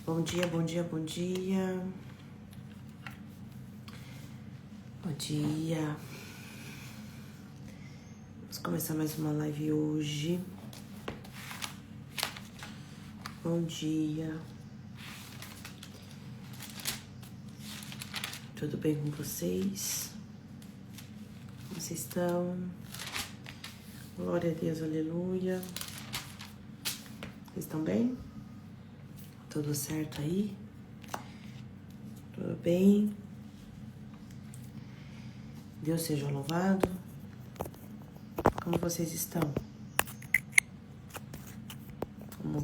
Bom dia, bom dia, bom dia. Bom dia. Vamos começar mais uma live hoje. Bom dia. Tudo bem com vocês? Como vocês estão? Glória a Deus, aleluia. Vocês estão bem? Tudo certo aí? Tudo bem? Deus seja louvado. Como vocês estão? Como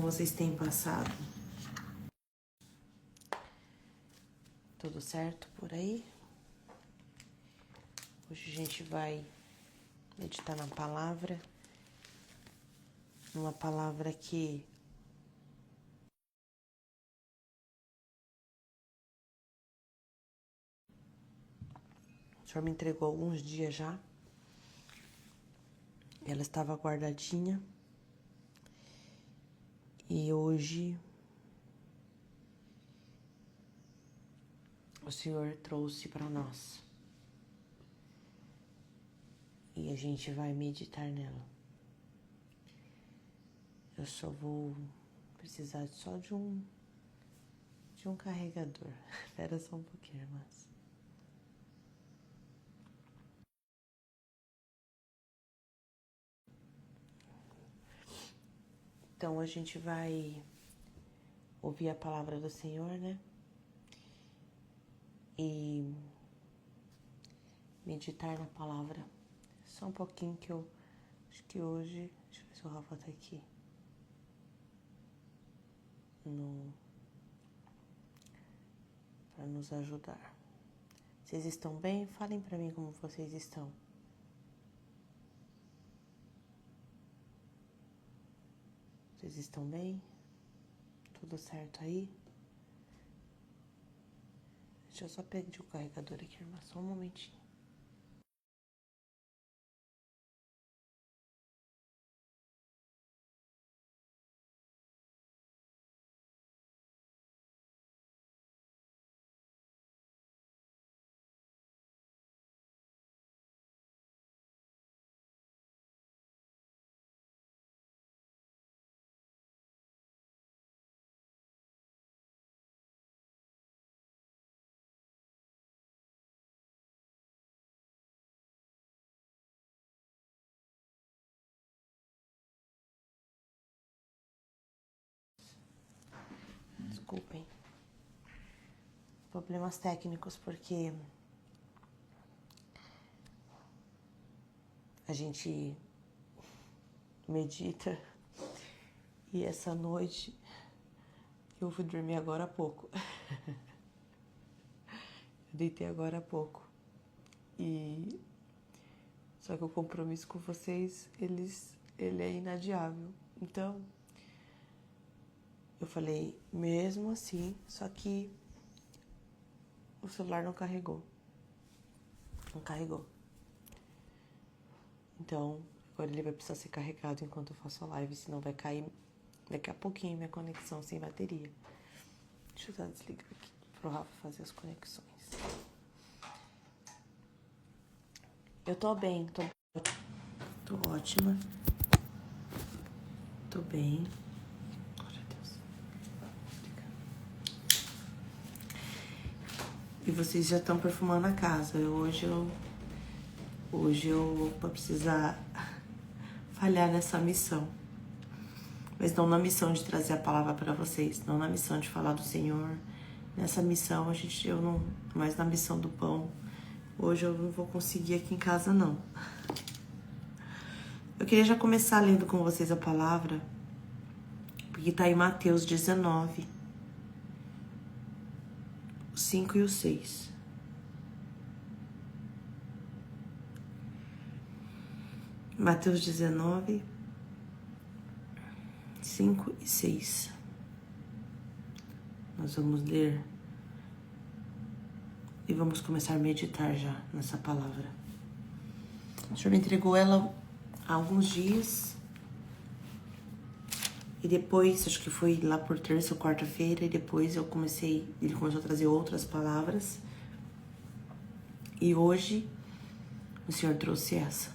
vocês têm passado? Tudo certo por aí? Hoje a gente vai meditar na palavra, numa palavra que o Senhor me entregou há alguns dias já. Ela estava guardadinha e hoje o Senhor trouxe para nós e a gente vai meditar nela. Eu só vou precisar só de um carregador. Espera só um pouquinho, irmãs. Então a gente vai ouvir a palavra do Senhor, né? E meditar na palavra. Só um pouquinho que eu acho que hoje... Deixa eu ver se o Rafa tá aqui. Para nos ajudar. Vocês estão bem? Falem para mim como vocês estão. Vocês estão bem? Tudo certo aí? Deixa eu só pedir o carregador aqui, irmã. Só um momentinho. Desculpem. Problemas técnicos, porque a gente medita e essa noite eu fui dormir agora há pouco. Eu deitei agora há pouco. Só que o compromisso com vocês, ele é inadiável. Então, eu falei, mesmo assim, só que o celular não carregou. Não carregou. Então, agora ele vai precisar ser carregado enquanto eu faço a live, senão vai cair daqui a pouquinho minha conexão sem bateria. Deixa eu dar desligar aqui pro Rafa fazer as conexões. Eu tô bem, tô ótima. Tô bem. Glória a Deus. E vocês já estão perfumando a casa. Hoje eu vou precisar falhar nessa missão. Mas não na missão de trazer a palavra para vocês, não na missão de falar do Senhor. Nessa missão mas na missão do pão. Hoje eu não vou conseguir aqui em casa, não. Eu queria já começar lendo com vocês a palavra, porque tá em Mateus 19, o 5 e o 6. Mateus 19, 5 e 6. Nós vamos ler e vamos começar a meditar já nessa palavra. O Senhor me entregou ela há alguns dias E depois, acho que foi lá por terça ou quarta-feira, e depois ele começou a trazer outras palavras. E hoje, o Senhor trouxe essa,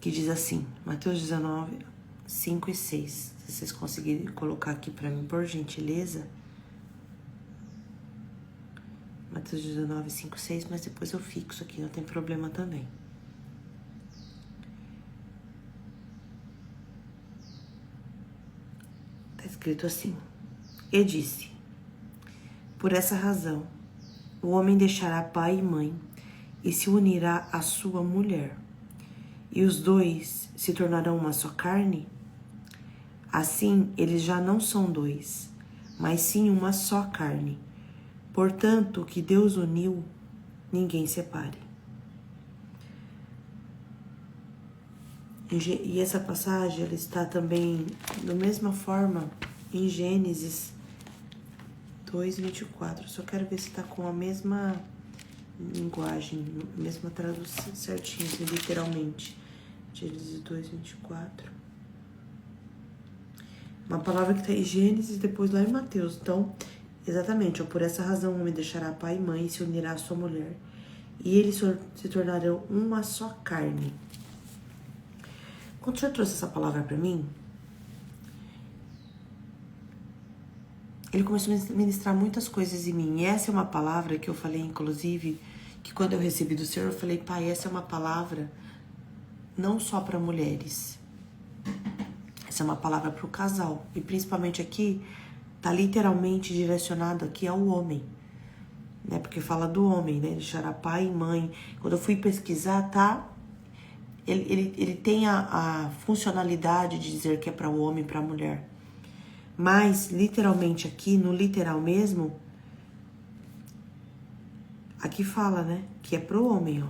que diz assim, Mateus 19, 5 e 6. Se vocês conseguirem colocar aqui para mim, por gentileza. Mateus 19, 5, 6, mas depois eu fixo aqui, não tem problema também. Tá escrito assim. E disse, por essa razão, o homem deixará pai e mãe e se unirá à sua mulher, e os dois se tornarão uma só carne. Assim, eles já não são dois, mas sim uma só carne. Portanto, o que Deus uniu, ninguém separe. E essa passagem, ela está também, da mesma forma, em Gênesis 2:24. Só quero ver se está com a mesma linguagem, mesma tradução certinho, literalmente. Gênesis 2:24. Uma palavra que está em Gênesis, depois lá em Mateus. Então, exatamente, por essa razão o homem deixará pai e mãe e se unirá à sua mulher, e eles se tornarão uma só carne. Quando o Senhor trouxe essa palavra para mim, ele começou a ministrar muitas coisas em mim. E essa é uma palavra que eu falei, inclusive, que quando eu recebi do Senhor, eu falei, pai, essa é uma palavra não só para mulheres. Essa é uma palavra para o casal. E principalmente aqui, tá literalmente direcionado aqui ao homem. Né? Porque fala do homem, né? Deixará pai e mãe. Quando eu fui pesquisar, tá? Ele tem a funcionalidade de dizer que é para o homem e para a mulher. Mas, literalmente aqui, no literal mesmo, aqui fala, né? Que é pro homem, ó.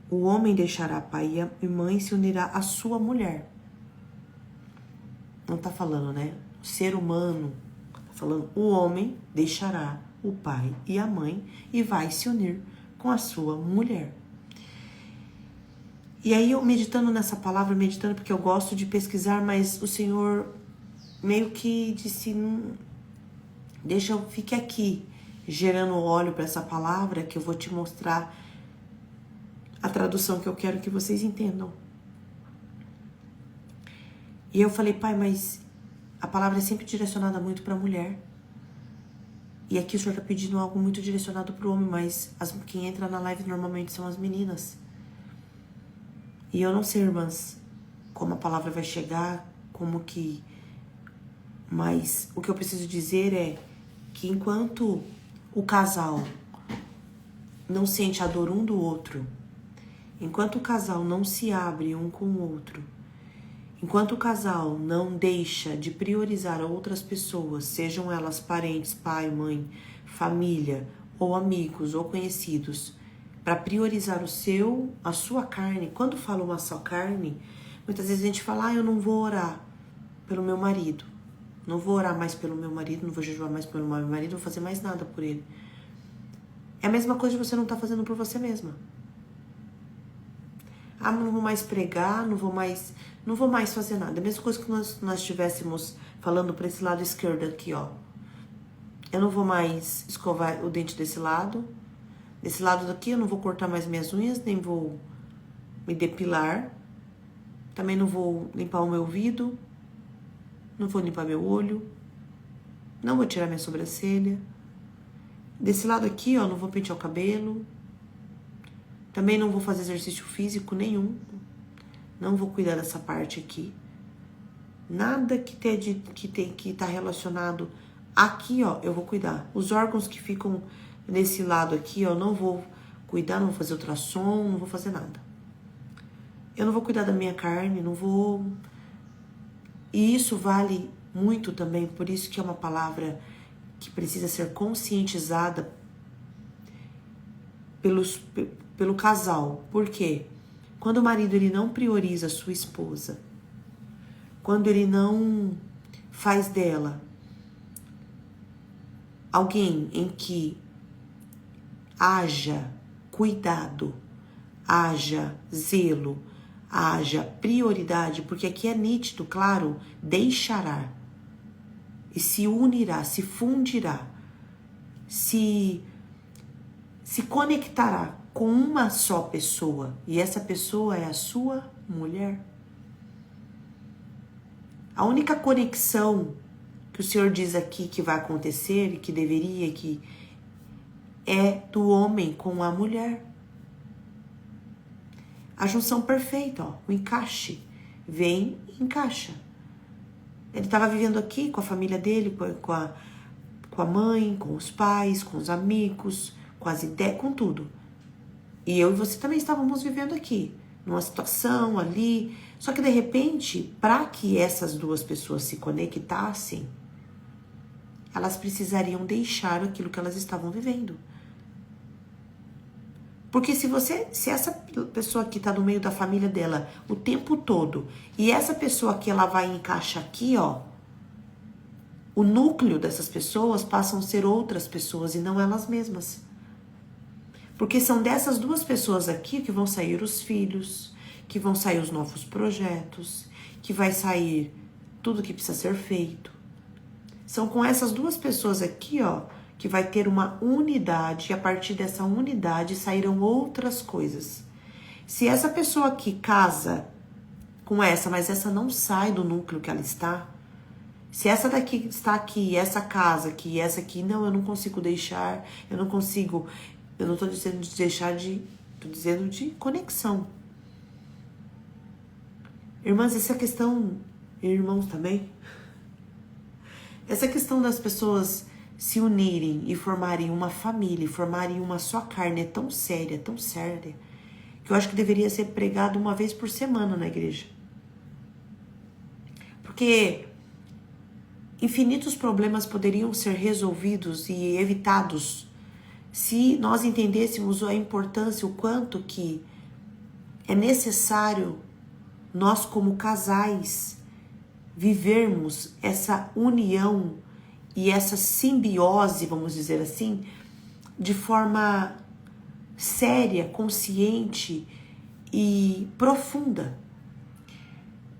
O homem deixará pai e mãe e se unirá à sua mulher. Não tá falando, né? O ser humano. Tá falando, o homem deixará o pai e a mãe e vai se unir com a sua mulher. E aí eu meditando nessa palavra, meditando porque eu gosto de pesquisar, mas o Senhor meio que disse, deixa eu fique aqui, gerando óleo para essa palavra, que eu vou te mostrar a tradução que eu quero que vocês entendam. E eu falei, pai, mas a palavra é sempre direcionada muito para a mulher. E aqui o Senhor está pedindo algo muito direcionado para o homem, mas quem entra na live normalmente são as meninas. E eu não sei, irmãs, como a palavra vai chegar, como que... Mas o que eu preciso dizer é que enquanto o casal não sente a dor um do outro, enquanto o casal não se abre um com o outro, enquanto o casal não deixa de priorizar outras pessoas, sejam elas parentes, pai, mãe, família, ou amigos, ou conhecidos, para priorizar a sua carne. Quando fala uma só carne, muitas vezes a gente fala, eu não vou orar pelo meu marido. Não vou orar mais pelo meu marido, não vou jejuar mais pelo meu marido, não vou fazer mais nada por ele. É a mesma coisa que você não está fazendo por você mesma. Não vou mais pregar, não vou mais fazer nada. É a mesma coisa que nós estivéssemos falando para esse lado esquerdo aqui, ó. Eu não vou mais escovar o dente desse lado. Desse lado daqui eu não vou cortar mais minhas unhas, nem vou me depilar. Também não vou limpar o meu ouvido. Não vou limpar meu olho. Não vou tirar minha sobrancelha. Desse lado aqui, ó, não vou pentear o cabelo. Também não vou fazer exercício físico nenhum. Não vou cuidar dessa parte aqui. Nada que tá relacionado aqui, ó, eu vou cuidar. Os órgãos que ficam nesse lado aqui, ó, não vou cuidar, não vou fazer ultrassom, não vou fazer nada. Eu não vou cuidar da minha carne, não vou... E isso vale muito também, por isso que é uma palavra que precisa ser conscientizada pelo casal. Por quê? Quando o marido ele não prioriza a sua esposa, quando ele não faz dela alguém em que haja cuidado, haja zelo, haja prioridade, porque aqui é nítido, claro, deixará e se unirá, se fundirá, se conectará com uma só pessoa, e essa pessoa é a sua mulher. A única conexão que o Senhor diz aqui que vai acontecer, que deveria, que é do homem com a mulher. A junção perfeita, ó, o encaixe. Vem e encaixa. Ele estava vivendo aqui com a família dele, com a mãe, com os pais, com os amigos, com as ideias, com tudo. E eu e você também estávamos vivendo aqui, numa situação ali. Só que de repente, para que essas duas pessoas se conectassem, elas precisariam deixar aquilo que elas estavam vivendo. Porque se essa pessoa aqui tá no meio da família dela o tempo todo, e essa pessoa aqui ela vai encaixar aqui, ó, o núcleo dessas pessoas passam a ser outras pessoas e não elas mesmas. Porque são dessas duas pessoas aqui que vão sair os filhos, que vão sair os novos projetos, que vai sair tudo que precisa ser feito. São com essas duas pessoas aqui, ó, que vai ter uma unidade, e a partir dessa unidade sairão outras coisas. Se essa pessoa aqui casa com essa, mas essa não sai do núcleo que ela está, se essa daqui está aqui, essa casa aqui, essa aqui, não, eu não consigo deixar, eu não estou dizendo de deixar de, estou dizendo de conexão. Irmãs, essa questão, irmãos também, essa questão das pessoas se unirem e formarem uma família, formarem uma só carne, é tão séria, que eu acho que deveria ser pregado uma vez por semana na igreja. Porque infinitos problemas poderiam ser resolvidos e evitados se nós entendêssemos a importância, o quanto que é necessário nós como casais vivermos essa união e essa simbiose, vamos dizer assim, de forma séria, consciente e profunda.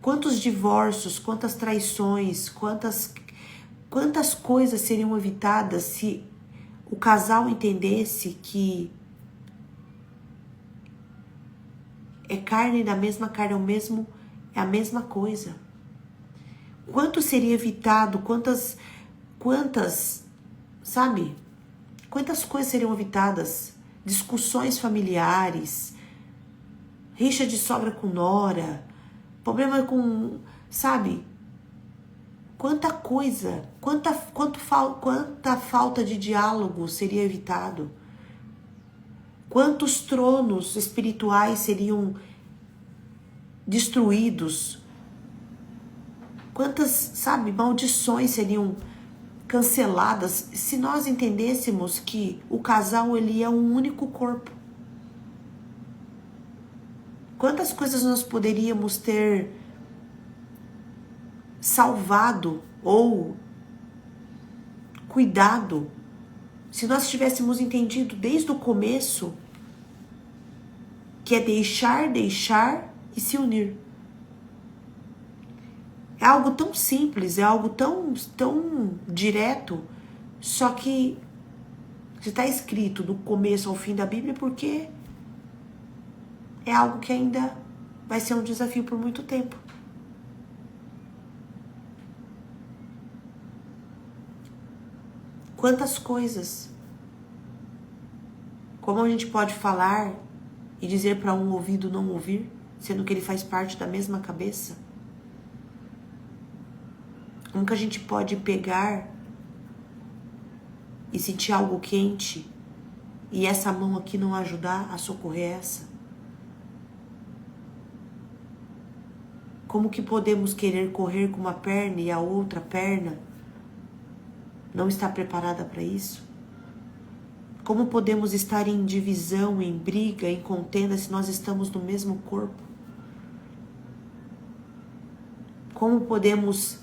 Quantos divórcios, quantas traições, quantas coisas seriam evitadas se o casal entendesse que é carne da mesma carne, é a mesma coisa. Quanto seria evitado, quantas, sabe? Quantas coisas seriam evitadas? Discussões familiares, rixa de sogra com nora, problema com, sabe? Quanta coisa, quanta falta de diálogo seria evitado? Quantos tronos espirituais seriam destruídos? Quantas, sabe, maldições seriam canceladas se nós entendêssemos que o casal ele é um único corpo? Quantas coisas nós poderíamos ter salvado ou cuidado se nós tivéssemos entendido desde o começo que é deixar e se unir. É algo tão simples, é algo tão direto, só que está escrito do começo ao fim da Bíblia porque é algo que ainda vai ser um desafio por muito tempo. Quantas coisas, como a gente pode falar e dizer para um ouvido não ouvir, sendo que ele faz parte da mesma cabeça? Como que a gente pode pegar e sentir algo quente e essa mão aqui não ajudar a socorrer essa? Como que podemos querer correr com uma perna e a outra perna não está preparada para isso? Como podemos estar em divisão, em briga, em contenda se nós estamos no mesmo corpo? Como podemos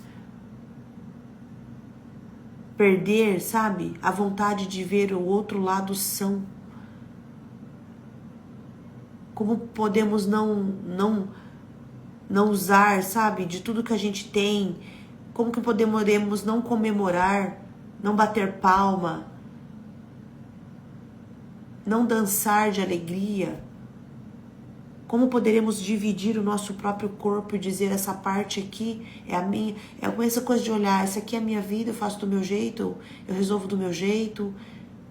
perder, sabe, a vontade de ver o outro lado são? Como podemos não não usar, sabe, de tudo que a gente tem? Como que podemos não comemorar, não bater palma, não dançar de alegria? Como poderemos dividir o nosso próprio corpo e dizer essa parte aqui é a minha, é essa coisa de olhar, essa aqui é a minha vida, eu faço do meu jeito, eu resolvo do meu jeito,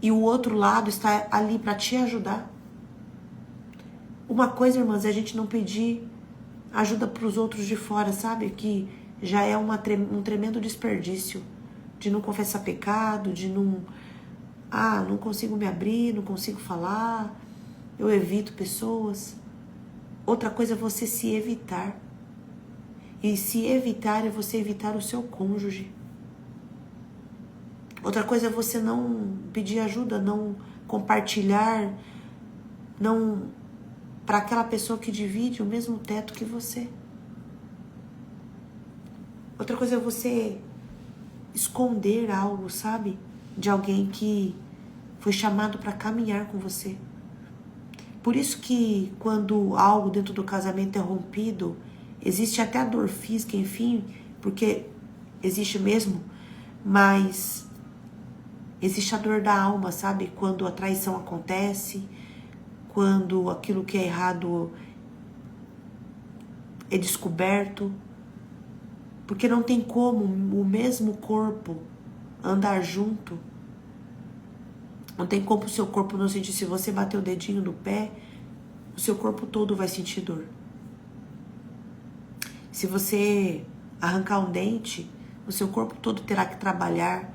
e o outro lado está ali para te ajudar. Uma coisa, irmãs, é a gente não pedir ajuda para os outros de fora, sabe? Que já é um tremendo desperdício de não confessar pecado, de não... não consigo me abrir, não consigo falar, eu evito pessoas. Outra coisa é você se evitar. E se evitar é você evitar o seu cônjuge. Outra coisa é você não pedir ajuda, não compartilhar, não... para aquela pessoa que divide o mesmo teto que você. Outra coisa é você esconder algo, sabe? De alguém que foi chamado para caminhar com você. Por isso que quando algo dentro do casamento é rompido, existe até a dor física, enfim, porque existe mesmo, mas existe a dor da alma, sabe? Quando a traição acontece, quando aquilo que é errado é descoberto, porque não tem como o mesmo corpo andar junto. Não tem como o seu corpo não sentir. Se você bater o dedinho no pé, o seu corpo todo vai sentir dor. Se você arrancar um dente, o seu corpo todo terá que trabalhar,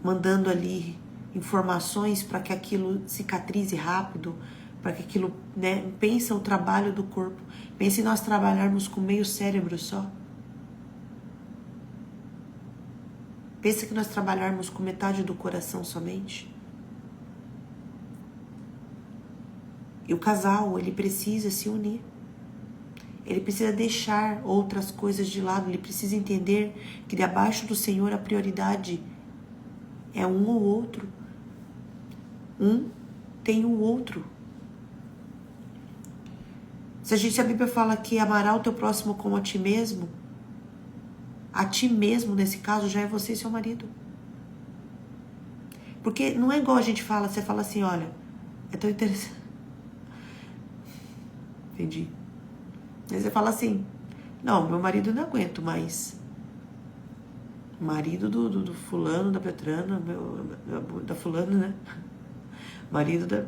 mandando ali informações para que aquilo cicatrize rápido, para que aquilo, né? Pensa o trabalho do corpo. Pense em nós trabalharmos com meio cérebro só. Pensa que nós trabalharmos com metade do coração somente. E o casal, ele precisa se unir. Ele precisa deixar outras coisas de lado. Ele precisa entender que abaixo do Senhor a prioridade é um ou outro. Um tem o outro. Se a Bíblia fala que amará o teu próximo como a ti mesmo nesse caso já é você e seu marido. Porque não é igual a gente fala, você fala assim, olha, é tão interessante. Entendi. Aí você fala assim, não, meu marido eu não aguento mais. Marido do fulano, da Petrana, da fulana, né? Marido da...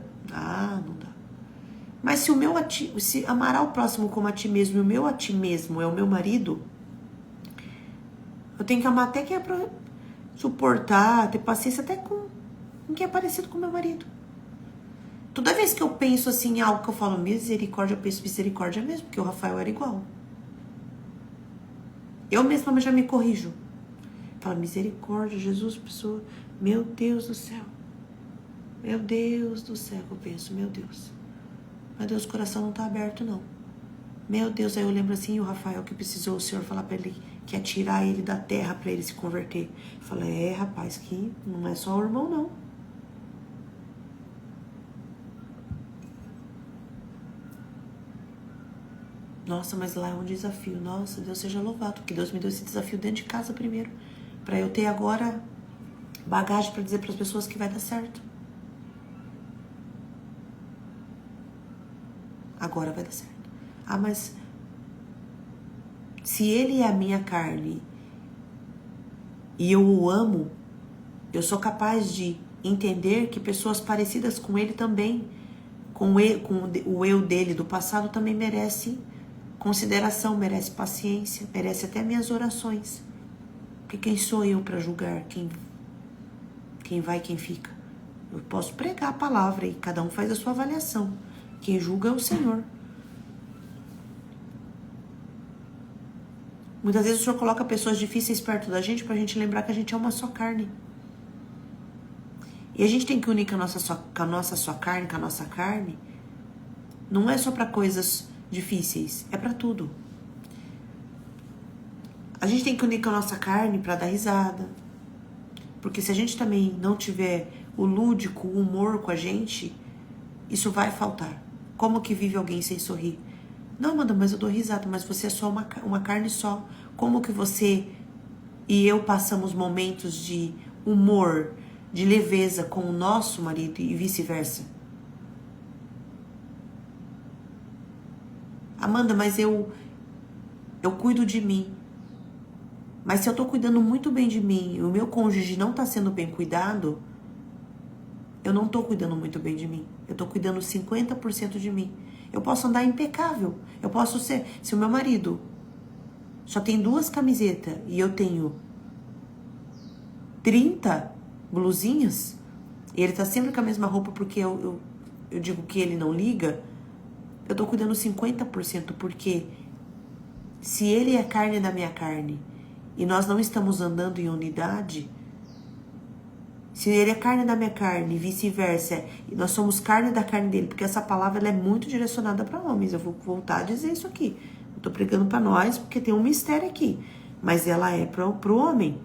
não dá. Mas se amará o próximo como a ti mesmo, e o meu a ti mesmo é o meu marido, eu tenho que amar até quem é pra suportar, ter paciência até com quem é parecido com o meu marido. Toda vez que eu penso assim em algo que eu falo misericórdia, eu penso misericórdia mesmo, porque o Rafael era igual. Eu mesma já me corrijo. Falo misericórdia, Jesus, pessoa, meu Deus do céu. Meu Deus do céu, eu penso, meu Deus. Meu Deus, o coração não tá aberto, não. Meu Deus, aí eu lembro assim, o Rafael que precisou o Senhor falar pra ele que ia tirar ele da terra pra ele se converter. Fala, rapaz, que não é só o irmão, não. Nossa, mas lá é um desafio. Nossa, Deus seja louvado, porque Deus me deu esse desafio dentro de casa primeiro, pra eu ter agora bagagem pra dizer pras pessoas que vai dar certo. Agora vai dar certo. Mas se ele é a minha carne e eu o amo, eu sou capaz de entender que pessoas parecidas com ele também, com o eu dele do passado, também merece consideração, merece paciência, merece até minhas orações. Porque quem sou eu para julgar quem vai e quem fica? Eu posso pregar a palavra e cada um faz a sua avaliação. Quem julga é o Senhor. Muitas vezes o Senhor coloca pessoas difíceis perto da gente pra gente lembrar que a gente é uma só carne. E a gente tem que unir com a nossa carne. Não é só pra coisas difíceis, é pra tudo. A gente tem que unir com a nossa carne pra dar risada. Porque se a gente também não tiver o lúdico, o humor com a gente, isso vai faltar. Como que vive alguém sem sorrir? Não, Amanda, mas eu dou risada, mas você é só uma carne só. Como que você e eu passamos momentos de humor, de leveza com o nosso marido e vice-versa? Amanda, mas eu cuido de mim. Mas se eu tô cuidando muito bem de mim e o meu cônjuge não tá sendo bem cuidado, eu não tô cuidando muito bem de mim. Eu tô cuidando 50% de mim. Eu posso andar impecável. Eu posso ser... Se o meu marido só tem 2 camisetas e eu tenho 30 blusinhas, e ele tá sempre com a mesma roupa porque eu digo que ele não liga, eu tô cuidando 50%, porque se ele é carne da minha carne e nós não estamos andando em unidade, se ele é carne da minha carne e vice-versa, e nós somos carne da carne dele, porque essa palavra ela é muito direcionada para homens, eu vou voltar a dizer isso aqui. Eu tô pregando para nós porque tem um mistério aqui, mas ela é pro homem.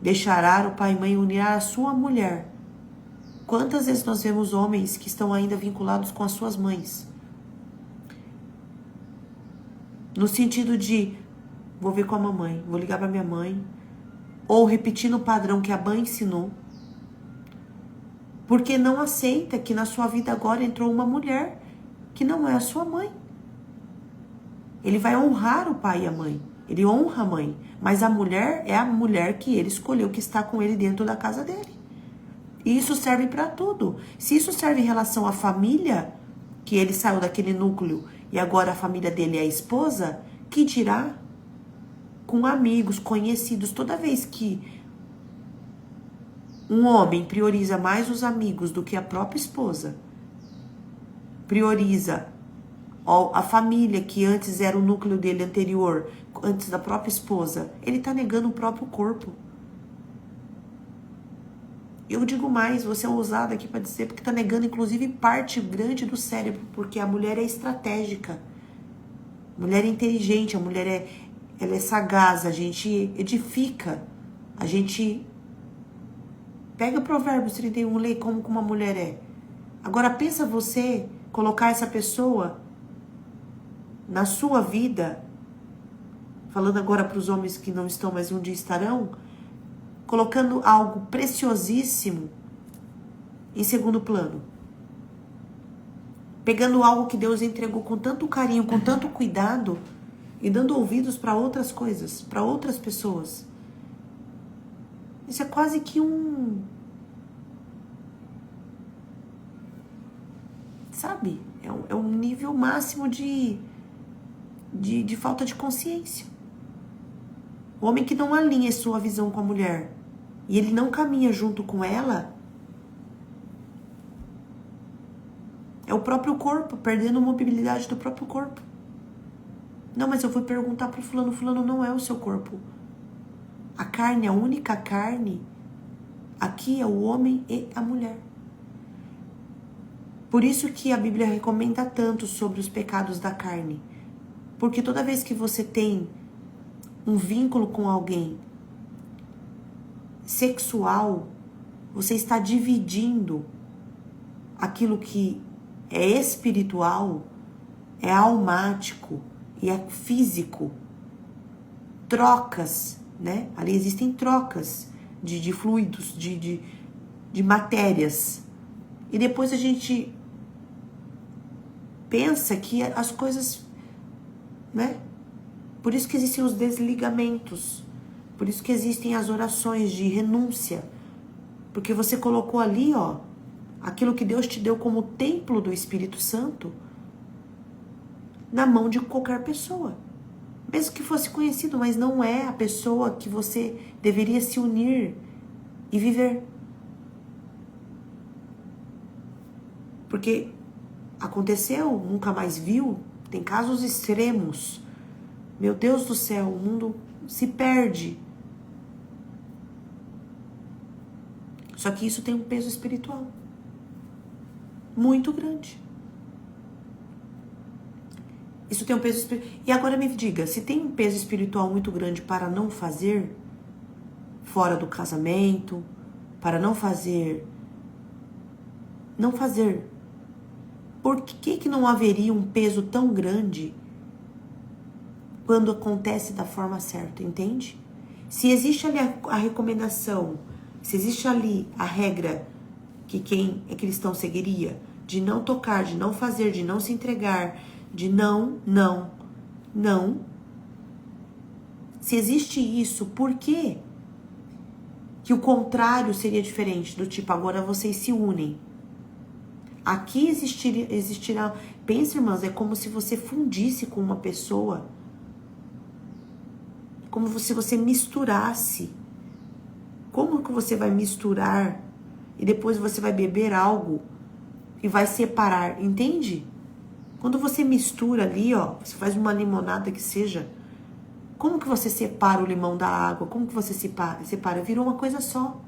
Deixará o pai e mãe unirá a sua mulher. Quantas vezes nós vemos homens que estão ainda vinculados com as suas mães? No sentido de, vou ver com a mamãe, vou ligar para minha mãe, ou repetindo o padrão que a mãe ensinou, porque não aceita que na sua vida agora entrou uma mulher que não é a sua mãe. Ele vai honrar o pai e a mãe, ele honra a mãe, mas a mulher é a mulher que ele escolheu, que está com ele dentro da casa dele. E isso serve para tudo. Se isso serve em relação à família, que ele saiu daquele núcleo e agora a família dele é a esposa, que dirá com amigos, conhecidos? Toda vez que um homem prioriza mais os amigos do que a própria esposa, prioriza a família que antes era o núcleo dele anterior, antes da própria esposa, ele está negando o próprio corpo. Eu digo mais, você é ousada aqui para dizer, porque está negando inclusive parte grande do cérebro, porque a mulher é estratégica, a mulher é inteligente, a mulher ela é sagaz, a gente edifica, a gente pega Provérbios 31, lê como uma mulher é. Agora pensa você colocar essa pessoa na sua vida, falando agora para os homens que não estão, mas um dia estarão, colocando algo preciosíssimo em segundo plano. Pegando algo que Deus entregou com tanto carinho, com tanto cuidado, e dando ouvidos para outras coisas, para outras pessoas. Isso é quase que sabe? É um nível máximo de falta de consciência. O homem que não alinha sua visão com a mulher e ele não caminha junto com ela, é o próprio corpo, perdendo a mobilidade do próprio corpo. Não, mas eu vou perguntar pro fulano, fulano não é o seu corpo. A carne, a única carne, aqui é o homem e a mulher. Por isso que a Bíblia recomenda tanto sobre os pecados da carne. Porque toda vez que você tem um vínculo com alguém sexual, você está dividindo aquilo que é espiritual, é almático e é físico. Trocas, né? Ali existem trocas de fluidos, de matérias. E depois a gente pensa que as coisas, né? Por isso que existem os desligamentos. Por isso que existem as orações de renúncia. Porque você colocou ali, ó, aquilo que Deus te deu como templo do Espírito Santo na mão de qualquer pessoa. Mesmo que fosse conhecido, mas não é a pessoa que você deveria se unir e viver. Porque aconteceu, nunca mais viu, tem casos extremos. Meu Deus do céu, o mundo se perde. Só que isso tem um peso espiritual muito grande. Isso tem um peso espiritual. E agora me diga, se tem um peso espiritual muito grande para não fazer fora do casamento, para não fazer, Por que não haveria um peso tão grande quando acontece da forma certa, entende? Se existe ali a recomendação, se existe ali a regra que quem é cristão seguiria, de não tocar, de não fazer, de não se entregar, de não. Se existe isso, por quê? Que o contrário seria diferente, do tipo, agora vocês se unem. Aqui existirá, pensa, irmãs, é como se você fundisse com uma pessoa, como se você misturasse. Como que você vai misturar e depois você vai beber algo e vai separar, entende? Quando você mistura ali, ó, você faz uma limonada que seja, como que você separa o limão da água? Como que você separa? Virou uma coisa só.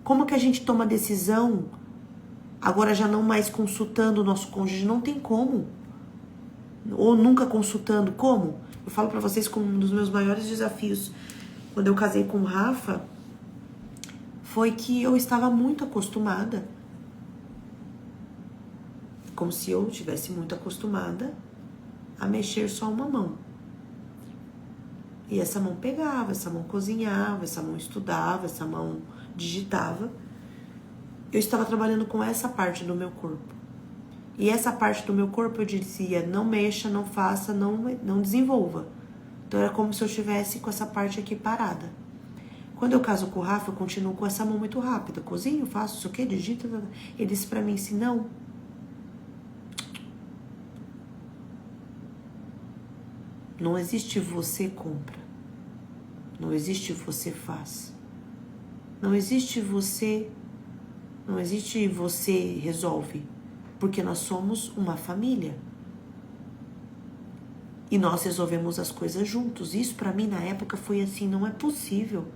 Como que a gente toma decisão, agora já não mais consultando o nosso cônjuge? Não tem como. Ou nunca consultando, como? Eu falo pra vocês que um dos meus maiores desafios, quando eu casei com o Rafa, foi que eu estava muito acostumada. Como se eu estivesse muito acostumada a mexer só uma mão. E essa mão pegava, essa mão cozinhava, essa mão estudava, essa mão digitava. Eu estava trabalhando com essa parte do meu corpo. E essa parte do meu corpo eu dizia, não mexa, não faça, não desenvolva. Então era como se eu estivesse com essa parte aqui parada. Quando eu caso com o Rafa, eu continuo com essa mão muito rápida. Cozinho, faço, isso aqui, digito. Ele disse pra mim assim, não. Não existe você compra. Não existe você faz. Não existe você resolve. Porque nós somos uma família. E nós resolvemos as coisas juntos. Isso pra mim na época foi assim, não é possível.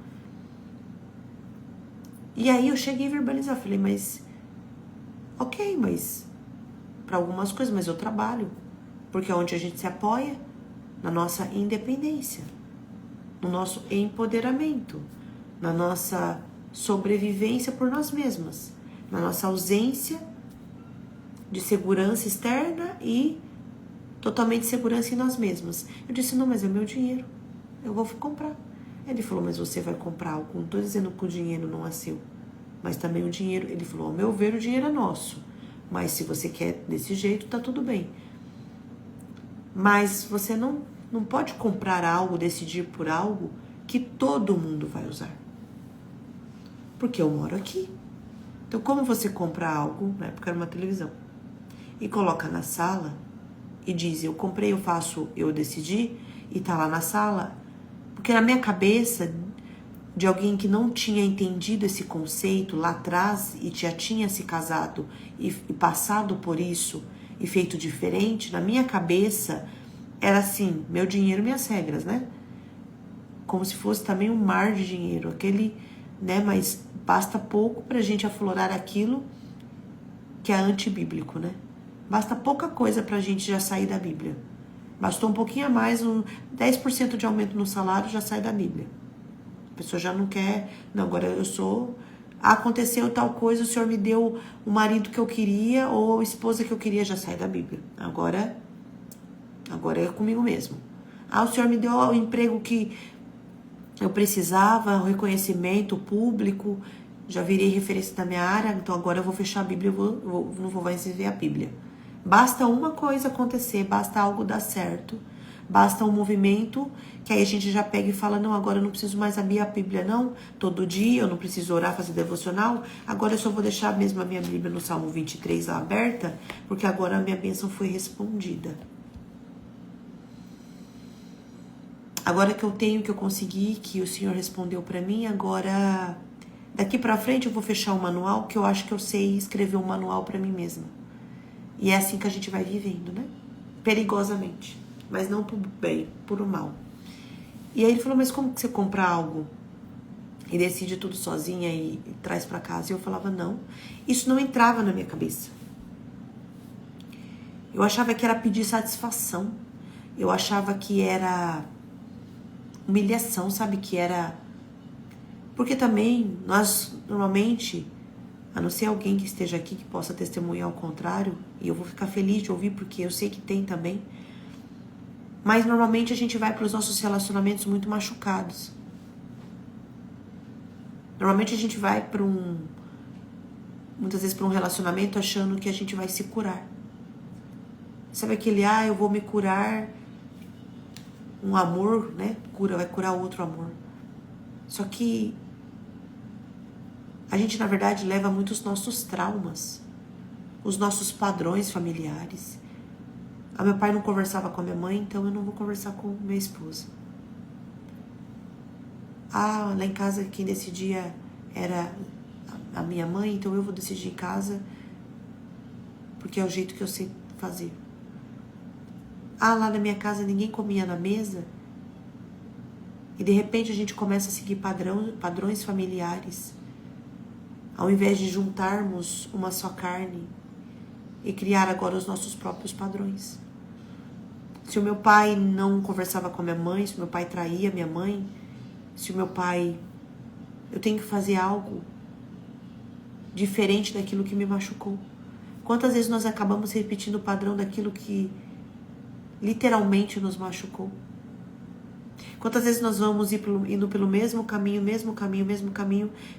E aí eu cheguei a verbalizar, falei, mas ok, mas para algumas coisas, mas eu trabalho. Porque é onde a gente se apoia na nossa independência, no nosso empoderamento, na nossa sobrevivência por nós mesmas, na nossa ausência de segurança externa e totalmente segurança em nós mesmas. Eu disse, não, mas é meu dinheiro, eu vou comprar. Ele falou, mas você vai comprar algo, não estou dizendo que o dinheiro não é seu, mas também o dinheiro, ele falou, ao meu ver o dinheiro é nosso, mas se você quer desse jeito, tá tudo bem. Mas você não pode comprar algo, decidir por algo que todo mundo vai usar. Porque eu moro aqui. Então, como você compra algo, na época era uma televisão, e coloca na sala e diz, eu comprei, eu faço, eu decidi, e tá lá na sala, porque na minha cabeça, de alguém que não tinha entendido esse conceito lá atrás e já tinha se casado e passado por isso e feito diferente, na minha cabeça era assim, meu dinheiro, minhas regras, né? Como se fosse também um mar de dinheiro, aquele, né? Mas basta pouco pra gente aflorar aquilo que é antibíblico, né? Basta pouca coisa pra gente já sair da Bíblia. Bastou um pouquinho a mais, 10% de aumento no salário já sai da Bíblia. A pessoa já não quer, não, agora eu sou... Aconteceu tal coisa, o Senhor me deu o marido que eu queria ou a esposa que eu queria, já sai da Bíblia. Agora é comigo mesmo. O Senhor me deu o emprego que eu precisava, o reconhecimento público, já virei referência da minha área, então agora eu vou fechar a Bíblia, não vou mais viver a Bíblia. Basta uma coisa acontecer, basta algo dar certo, basta um movimento, que aí a gente já pega e fala, não, agora eu não preciso mais abrir a Bíblia não, todo dia, eu não preciso orar, fazer devocional, agora eu só vou deixar mesmo a minha Bíblia no Salmo 23 lá aberta, porque agora a minha bênção foi respondida. Agora que eu tenho, que eu consegui, que o Senhor respondeu pra mim, agora, daqui pra frente eu vou fechar o manual, que eu acho que eu sei escrever um manual pra mim mesma. E é assim que a gente vai vivendo, né? Perigosamente. Mas não por bem, por o mal. E aí ele falou, mas como que você compra algo e decide tudo sozinha e traz pra casa? E eu falava, não. Isso não entrava na minha cabeça. Eu achava que era pedir satisfação. Eu achava que era humilhação, sabe? Que era... Porque também, nós, normalmente, A não ser alguém que esteja aqui que possa testemunhar ao contrário, e eu vou ficar feliz de ouvir porque eu sei que tem também. Mas normalmente a gente vai para os nossos relacionamentos muito machucados. Normalmente a gente vai para muitas vezes para um relacionamento achando que a gente vai se curar. Sabe aquele, eu vou me curar, um amor, né? Vai curar outro amor. Só que a gente, na verdade, leva muito os nossos traumas, os nossos padrões familiares. Meu pai não conversava com a minha mãe, então eu não vou conversar com minha esposa. Lá em casa quem decidia era a minha mãe, então eu vou decidir em casa, porque é o jeito que eu sei fazer. Lá na minha casa ninguém comia na mesa, e de repente a gente começa a seguir padrões familiares, ao invés de juntarmos uma só carne e criar agora os nossos próprios padrões. Se o meu pai não conversava com a minha mãe, se o meu pai traía minha mãe, se o meu pai... Eu tenho que fazer algo diferente daquilo que me machucou. Quantas vezes nós acabamos repetindo o padrão daquilo que literalmente nos machucou? Quantas vezes nós vamos indo pelo mesmo caminho,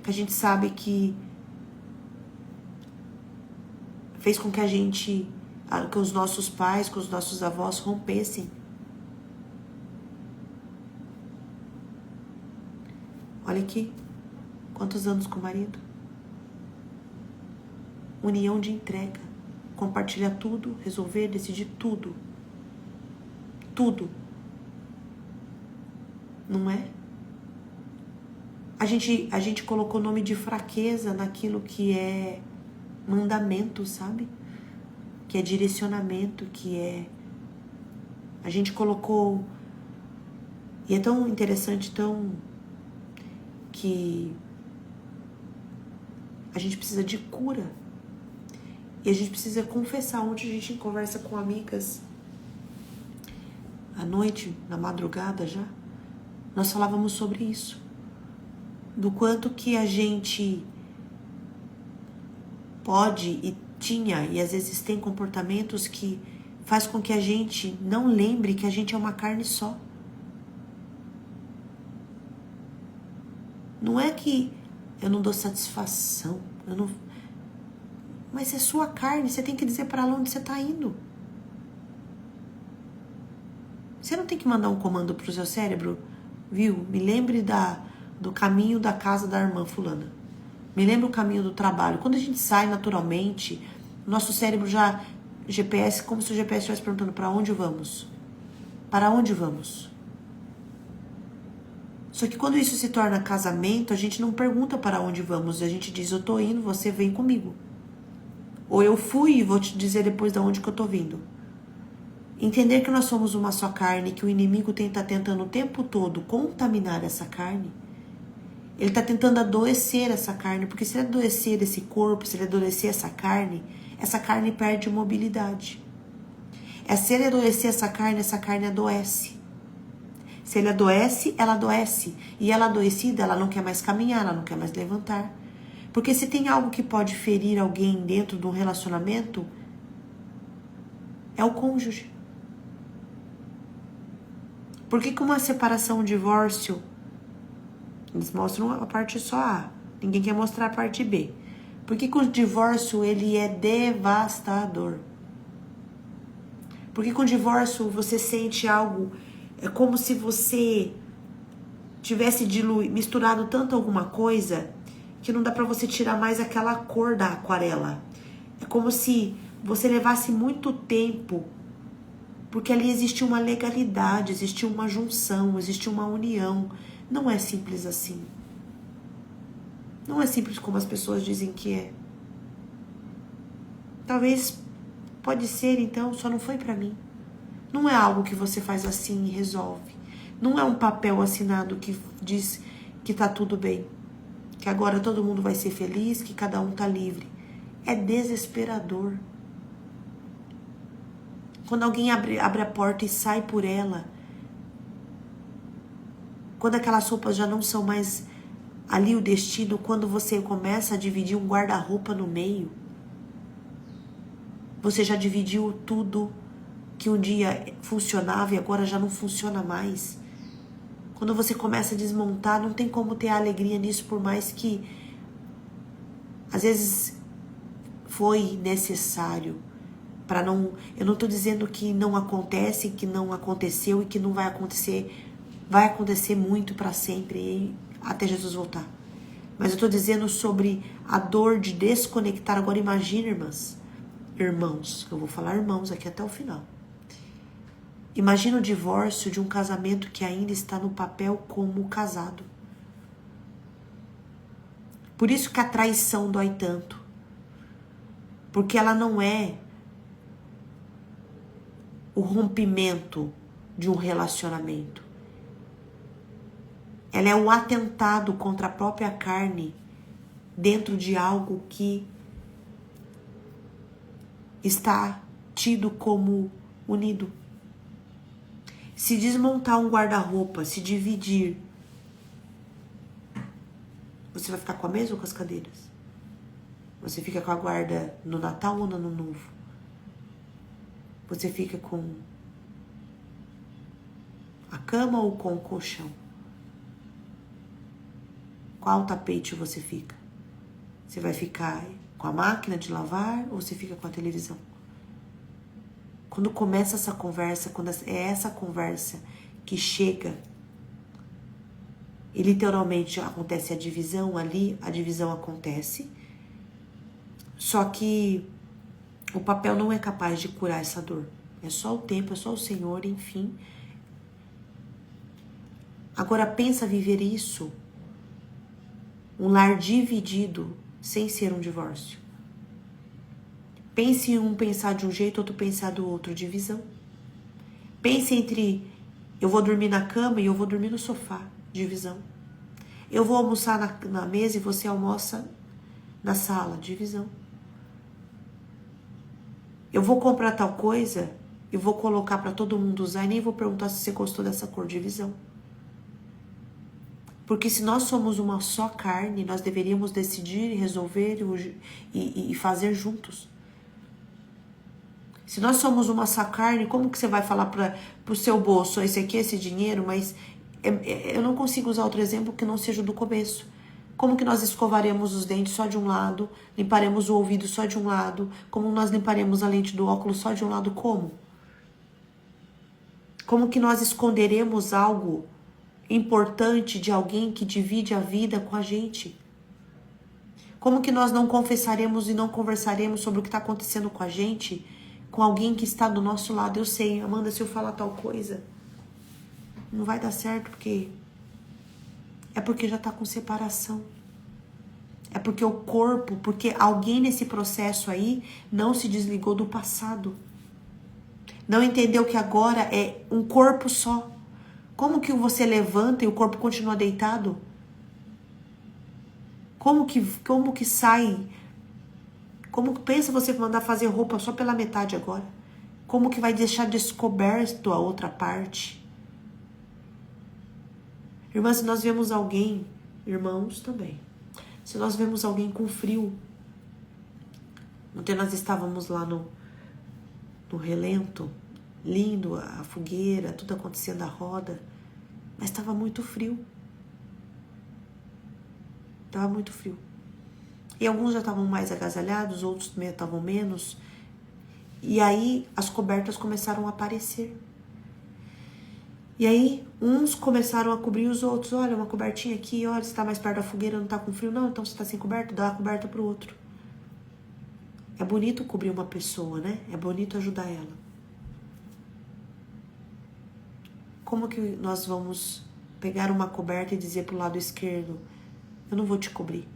que a gente sabe que fez com que que os nossos pais, que os nossos avós rompessem. Olha aqui, quantos anos com o marido? União de entrega, compartilhar tudo, resolver, decidir tudo. Tudo. Não é? A gente colocou nome de fraqueza naquilo que é mandamento, sabe? Que é direcionamento, que é... A gente colocou... E é tão interessante, que a gente precisa de cura. E a gente precisa confessar. Ontem a gente conversa com amigas à noite, na madrugada já, nós falávamos sobre isso. Do quanto que a gente pode e tinha, e às vezes tem comportamentos que faz com que a gente não lembre que a gente é uma carne só. Não é que eu não dou satisfação, mas é sua carne, você tem que dizer para onde você está indo. Você não tem que mandar um comando pro seu cérebro, viu? Me lembre do caminho da casa da irmã fulana. Me lembre o caminho do trabalho. Quando a gente sai naturalmente, nosso cérebro já... GPS, como se o GPS estivesse perguntando para onde vamos. Para onde vamos? Só que quando isso se torna casamento, a gente não pergunta para onde vamos. A gente diz, eu tô indo, você vem comigo. Ou eu fui e vou te dizer depois de onde que eu tô vindo. Entender que nós somos uma só carne, que o inimigo tá tentando o tempo todo contaminar essa carne. Ele está tentando adoecer essa carne, porque se ele adoecer esse corpo, se ele adoecer essa carne perde mobilidade. Se ele adoecer essa carne adoece. Se ele adoece, ela adoece. E ela adoecida, ela não quer mais caminhar, ela não quer mais levantar. Porque se tem algo que pode ferir alguém dentro de um relacionamento, é o cônjuge. Por que uma separação, um divórcio, eles mostram a parte só A, ninguém quer mostrar a parte B. Por que o divórcio, ele é devastador? Porque com o divórcio você sente algo, é como se você tivesse misturado tanto alguma coisa que não dá pra você tirar mais aquela cor da aquarela. É como se você levasse muito tempo, porque ali existe uma legalidade, existe uma junção, existe uma união. Não é simples assim. Não é simples como as pessoas dizem que é. Talvez, pode ser, então, só não foi pra mim. Não é algo que você faz assim e resolve. Não é um papel assinado que diz que tá tudo bem. Que agora todo mundo vai ser feliz, que cada um tá livre. É desesperador. Quando alguém abre a porta e sai por ela, quando aquelas roupas já não são mais ali o destino quando você começa a dividir um guarda-roupa no meio. Você já dividiu tudo que um dia funcionava e agora já não funciona mais. Quando você começa a desmontar, não tem como ter alegria nisso, por mais que às vezes foi necessário para não... Eu não estou dizendo que não acontece, que não aconteceu e que não vai acontecer. Vai acontecer muito para sempre, até Jesus voltar. Mas eu estou dizendo sobre a dor de desconectar. Agora imagina, irmãos, eu vou falar irmãos aqui até o final. Imagina o divórcio de um casamento que ainda está no papel como casado. Por isso que a traição dói tanto. Porque ela não é o rompimento de um relacionamento. Ela é um atentado contra a própria carne dentro de algo que está tido como unido. Se desmontar um guarda-roupa, se dividir, você vai ficar com a mesa ou com as cadeiras? Você fica com a guarda no Natal ou no Ano Novo? Você fica com a cama ou com o colchão? Qual tapete você fica? Você vai ficar com a máquina de lavar ou você fica com a televisão? Quando começa essa conversa, quando é essa conversa que chega e literalmente acontece a divisão ali, a divisão acontece, só que o papel não é capaz de curar essa dor. É só o tempo, é só o Senhor, enfim. Agora pensa viver isso, um lar dividido, sem ser um divórcio. Pense em um pensar de um jeito, outro pensar do outro, divisão. Pense entre eu vou dormir na cama e eu vou dormir no sofá, divisão. Eu vou almoçar na mesa e você almoça na sala, divisão. Eu vou comprar tal coisa e vou colocar para todo mundo usar e nem vou perguntar se você gostou dessa cor, divisão. Porque se nós somos uma só carne, nós deveríamos decidir, resolver e fazer juntos. Se nós somos uma só carne, como que você vai falar para o seu bolso, esse aqui é esse dinheiro, mas eu não consigo usar outro exemplo que não seja do começo. Como que nós escovaremos os dentes só de um lado, limparemos o ouvido só de um lado, como nós limparemos a lente do óculos só de um lado, como? Como que nós esconderemos algo importante de alguém que divide a vida com a gente? Como que nós não confessaremos e não conversaremos sobre o que está acontecendo com a gente, com alguém que está do nosso lado? Eu sei, Amanda, se eu falar tal coisa, não vai dar certo, porque já está com separação. É porque o corpo, porque alguém nesse processo aí não se desligou do passado. Não entendeu que agora é um corpo só. Como que você levanta e o corpo continua deitado? Como que sai? Como que pensa você mandar fazer roupa só pela metade agora? Como que vai deixar descoberto a outra parte? Irmãs, se nós vemos alguém, irmãos também, se nós vemos alguém com frio, ontem nós estávamos lá no relento, lindo, a fogueira, tudo acontecendo, a roda, mas estava muito frio. Estava muito frio. E alguns já estavam mais agasalhados, outros estavam menos. E aí as cobertas começaram a aparecer. E aí uns começaram a cobrir os outros. Olha, uma cobertinha aqui, olha, você está mais perto da fogueira, não está com frio? Não, então você está sem coberta, dá a coberta para o outro. É bonito cobrir uma pessoa, né? É bonito ajudar ela. Como que nós vamos pegar uma coberta e dizer pro lado esquerdo, eu não vou te cobrir.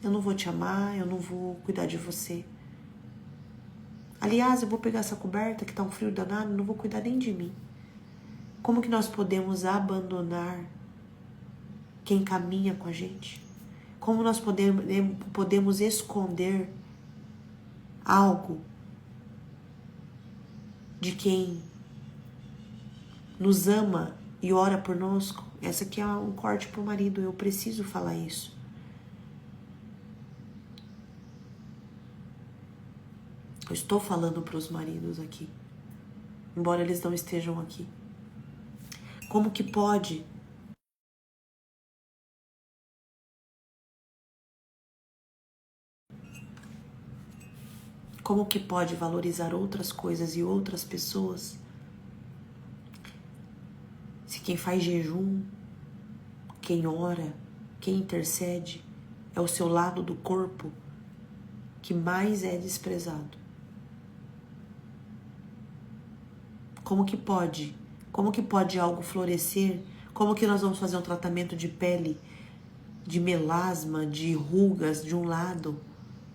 Eu não vou te amar, eu não vou cuidar de você. Aliás, eu vou pegar essa coberta que tá um frio danado, não vou cuidar nem de mim. Como que nós podemos abandonar quem caminha com a gente? Como nós podemos esconder algo de quem nos ama e ora por nós. Essa aqui é um corte pro marido, eu preciso falar isso. Eu estou falando para os maridos aqui, embora eles não estejam aqui. Como que pode? Como que pode valorizar outras coisas e outras pessoas se quem faz jejum, quem ora, quem intercede é o seu lado do corpo que mais é desprezado? Como que pode? Como que pode algo florescer? Como que nós vamos fazer um tratamento de pele, de melasma, de rugas de um lado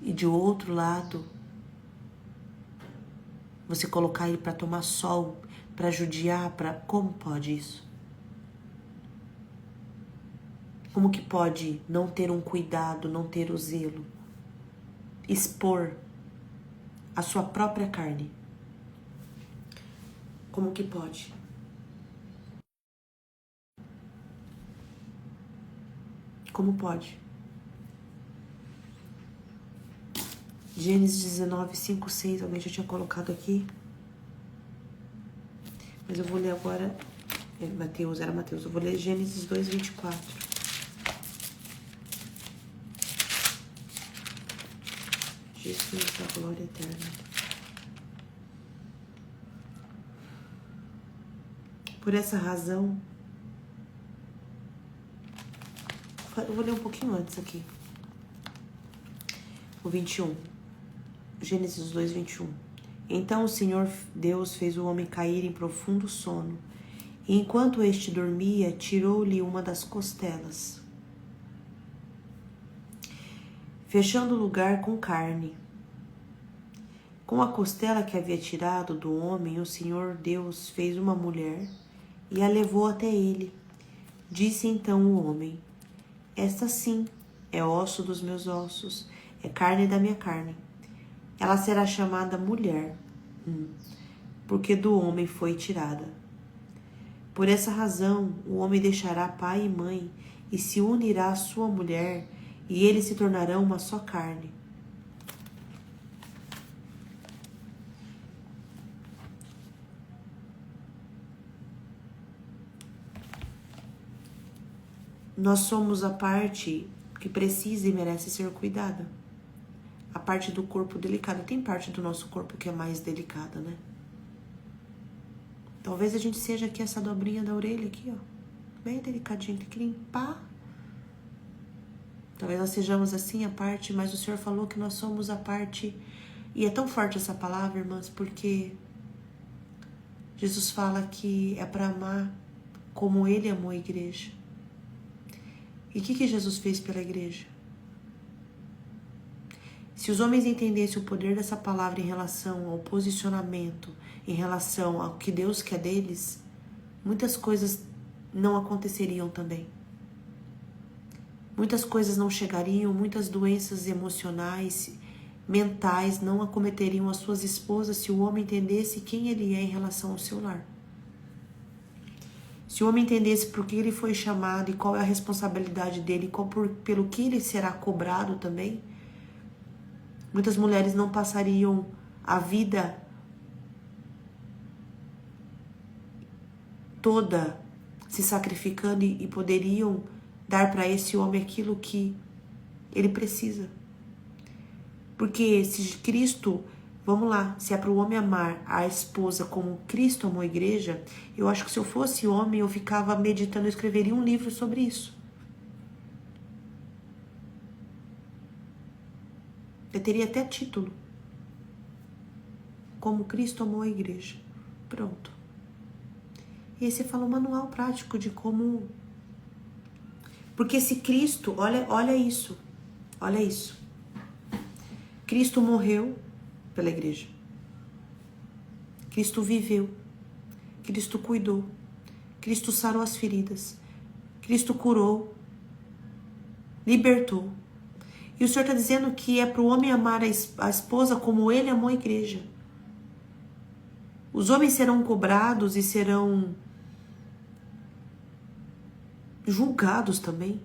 e de outro lado? Você colocar ele para tomar sol, para judiar, para... Como pode isso? Como que pode não ter um cuidado, não ter o zelo? Expor a sua própria carne. Como que pode? Como pode? Gênesis 19, 5, 6, alguém já tinha colocado aqui. Mas eu vou ler agora, Mateus, eu vou ler Gênesis 2, 24. Jesus da glória eterna. Por essa razão, eu vou ler um pouquinho antes aqui. O 21. Gênesis 2, 21. Então o Senhor Deus fez o homem cair em profundo sono, e enquanto este dormia, tirou-lhe uma das costelas, fechando o lugar com carne. Com a costela que havia tirado do homem, o Senhor Deus fez uma mulher e a levou até ele. Disse então o homem: esta sim é osso dos meus ossos, é carne da minha carne. Ela será chamada mulher, porque do homem foi tirada. Por essa razão, o homem deixará pai e mãe e se unirá à sua mulher, e eles se tornarão uma só carne. Nós somos a parte que precisa e merece ser cuidada. A parte do corpo delicada. Tem parte do nosso corpo que é mais delicada, né? Talvez a gente seja aqui essa dobrinha da orelha aqui, ó. Bem delicadinha, tem que limpar. Talvez nós sejamos assim a parte, mas o Senhor falou que nós somos a parte. E é tão forte essa palavra, irmãs, porque Jesus fala que é para amar como Ele amou a igreja. E o que Jesus fez pela igreja? Se os homens entendessem o poder dessa palavra em relação ao posicionamento, em relação ao que Deus quer deles, muitas coisas não aconteceriam também. Muitas coisas não chegariam, muitas doenças emocionais, mentais não acometeriam as suas esposas se o homem entendesse quem ele é em relação ao seu lar. Se o homem entendesse por que ele foi chamado e qual é a responsabilidade dele, pelo que ele será cobrado também, muitas mulheres não passariam a vida toda se sacrificando e poderiam dar para esse homem aquilo que ele precisa. Porque se Cristo, vamos lá, se é para o homem amar a esposa como Cristo amou a igreja, eu acho que se eu fosse homem, eu ficava meditando, eu escreveria um livro sobre isso. Eu teria até título. Como Cristo amou a igreja. Pronto. E aí você fala um manual prático de como... Porque se Cristo, olha isso. Olha isso. Cristo morreu pela igreja. Cristo viveu. Cristo cuidou. Cristo sarou as feridas. Cristo curou. Libertou. E o Senhor está dizendo que é para o homem amar a esposa como ele amou a igreja. Os homens serão cobrados e serão julgados também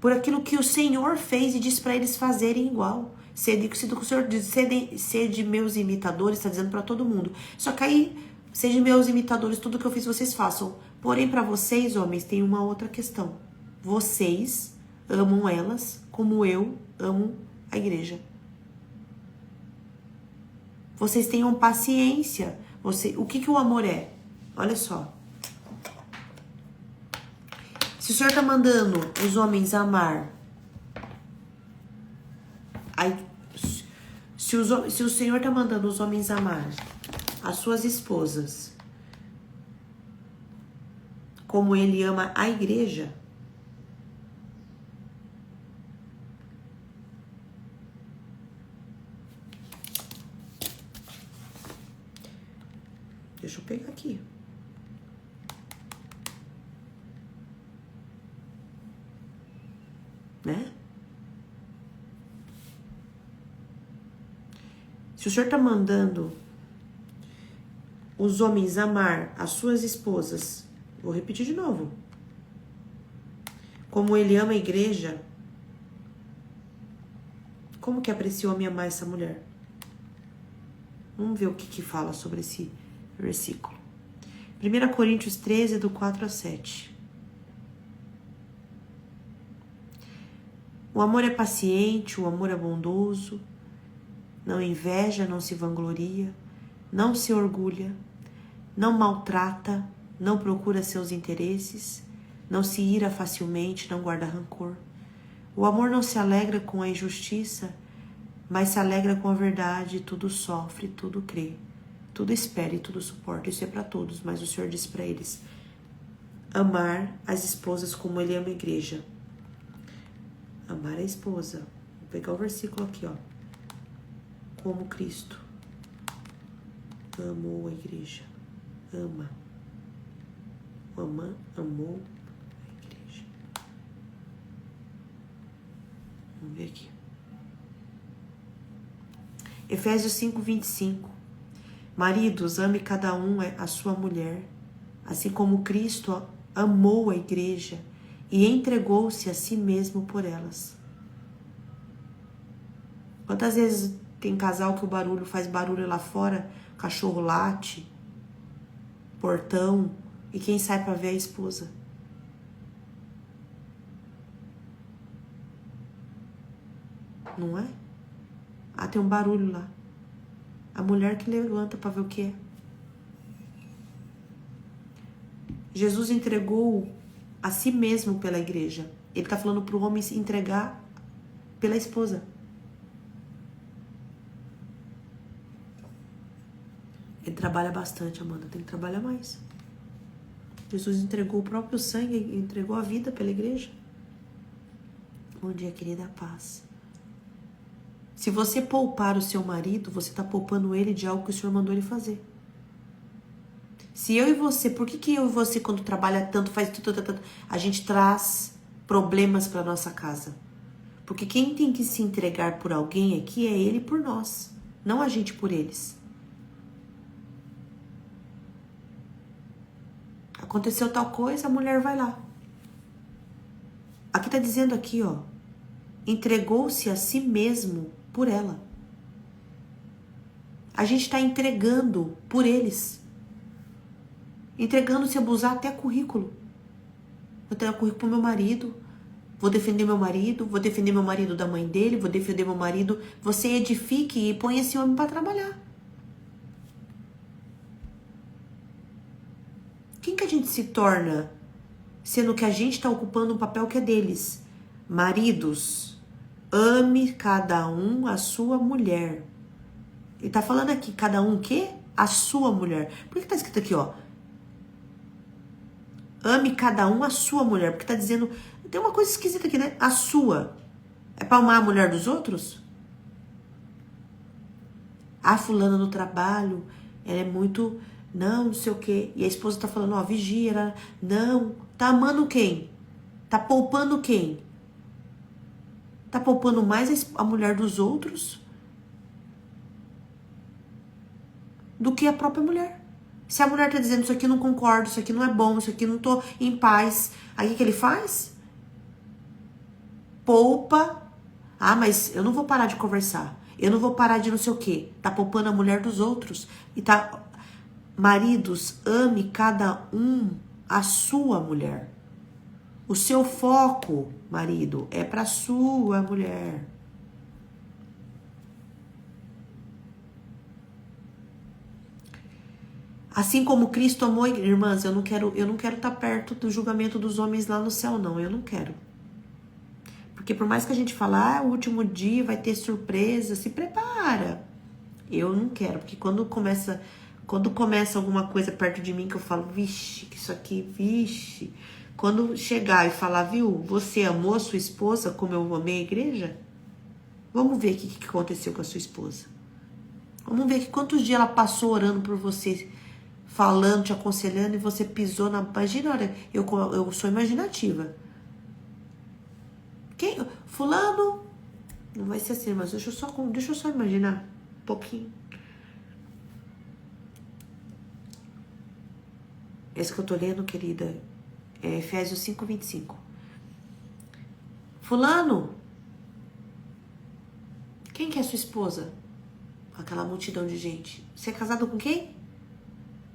por aquilo que o Senhor fez e diz para eles fazerem igual. Sede meus imitadores, está dizendo para todo mundo. Só que aí, sede meus imitadores, tudo que eu fiz vocês façam. Porém, para vocês, homens, tem uma outra questão. Vocês amam elas como eu amo a igreja. Vocês tenham paciência. O que o amor é? Olha só. Se o Senhor está mandando os homens amar, se o Senhor está mandando os homens amar as suas esposas como Ele ama a igreja, deixa eu pegar aqui. Né? Se o Senhor está mandando os homens amar as suas esposas, vou repetir de novo, como Ele ama a igreja, como que é para esse homem amar essa mulher? Vamos ver o que fala sobre esse versículo. 1 Coríntios 13, do 4 a 7. O amor é paciente, o amor é bondoso, não inveja, não se vangloria, não se orgulha, não maltrata, não procura seus interesses, não se ira facilmente, não guarda rancor. O amor não se alegra com a injustiça, mas se alegra com a verdade, tudo sofre, tudo crê, tudo espera e tudo suporta. Isso é para todos, mas o Senhor disse para eles, amar as esposas como Ele ama a igreja. Amar a esposa. Vou pegar o versículo aqui, ó. Como Cristo amou a igreja. Ama. Amou a igreja. Vamos ver aqui. Efésios 5, 25. Maridos, ame cada um a sua mulher, assim como Cristo amou a igreja e entregou-se a si mesmo por elas. Quantas vezes tem casal que o barulho faz barulho lá fora, cachorro late, portão, e quem sai para ver é a esposa? Não é? Ah, tem um barulho lá. A mulher que levanta para ver o que é. Jesus entregou a si mesmo pela igreja. Ele está falando para o homem se entregar pela esposa. Ele trabalha bastante, Amanda. Tem que trabalhar mais. Jesus entregou o próprio sangue, entregou a vida pela igreja. Bom dia, querida, paz. Se você poupar o seu marido, você está poupando ele de algo que o Senhor mandou ele fazer. Se eu e você, por que eu e você, quando trabalha tanto, faz tudo, a gente traz problemas para nossa casa? Porque quem tem que se entregar por alguém aqui é ele por nós, não a gente por eles. Aconteceu tal coisa, a mulher vai lá. Aqui tá dizendo aqui, ó, entregou-se a si mesmo por ela. A gente está entregando por eles. Entregando se abusar até currículo. Vou ter currículo pro meu marido. Vou defender meu marido. Vou defender meu marido da mãe dele. Vou defender meu marido. Você edifique e põe esse homem para trabalhar. Quem que a gente se torna, sendo que a gente está ocupando um papel que é deles? Maridos, ame cada um a sua mulher. Ele tá falando aqui, cada um o quê? A sua mulher. Por que tá escrito aqui, ó? Ame cada um a sua mulher. Porque tá dizendo, tem uma coisa esquisita aqui, né? A sua. É pra amar a mulher dos outros? A fulana no trabalho, ela é muito... Não sei o quê. E a esposa tá falando, ó, vigia. Ela, não. Tá amando quem? Tá poupando quem? Tá poupando mais a mulher dos outros do que a própria mulher. Se a mulher tá dizendo isso aqui eu não concordo, isso aqui não é bom, isso aqui não tô em paz, aí o que ele faz? Poupa. Ah, mas eu não vou parar de conversar. Eu não vou parar de não sei o quê. Tá poupando a mulher dos outros. E tá... Maridos, ame cada um a sua mulher. O seu foco, marido, é pra sua mulher. Assim como Cristo amou, irmãs, eu não quero estar perto do julgamento dos homens lá no céu, não. Eu não quero. Porque por mais que a gente fale, o último dia vai ter surpresa, se prepara. Eu não quero, porque quando começa alguma coisa perto de mim que eu falo, vixe, que isso aqui, vixe. Quando chegar e falar, viu, você amou a sua esposa como eu amei a igreja? Vamos ver o que aconteceu com a sua esposa. Vamos ver que quantos dias ela passou orando por você, falando, te aconselhando, e você pisou na... Imagina, olha, eu sou imaginativa. Fulano, não vai ser assim, mas deixa eu só imaginar um pouquinho. Esse que eu tô lendo, querida, é Efésios 5:25. Fulano, quem que é sua esposa? Aquela multidão de gente. Você é casado com quem?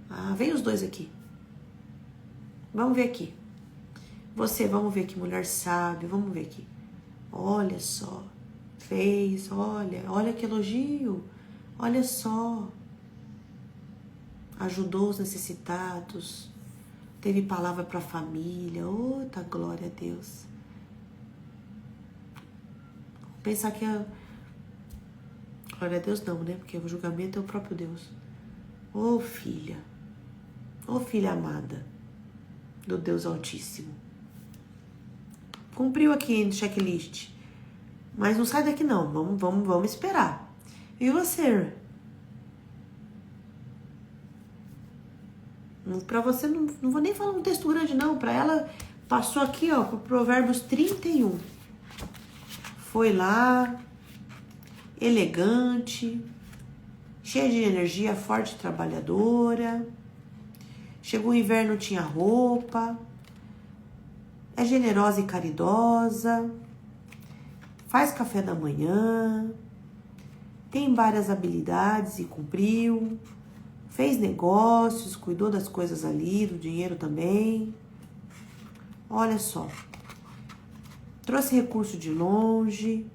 Ah, vem os dois aqui. Vamos ver aqui. Vamos ver que mulher sábia, vamos ver aqui. Olha só, fez, olha que elogio, olha só. Ajudou os necessitados, teve palavra para a família, tá glória a Deus. Pensar que glória a Deus não, né? Porque o julgamento é o próprio Deus. Ô filha amada do Deus Altíssimo. Cumpriu aqui no checklist. Mas não sai daqui não. Vamos esperar. E você? Pra você, não vou nem falar um texto grande não. Pra ela, passou aqui, ó, pro Provérbios 31. Foi lá, elegante, cheia de energia, forte e trabalhadora. Chegou o inverno, tinha roupa. É generosa e caridosa, faz café da manhã, tem várias habilidades e cumpriu, fez negócios, cuidou das coisas ali, do dinheiro também. Olha só, trouxe recurso de longe,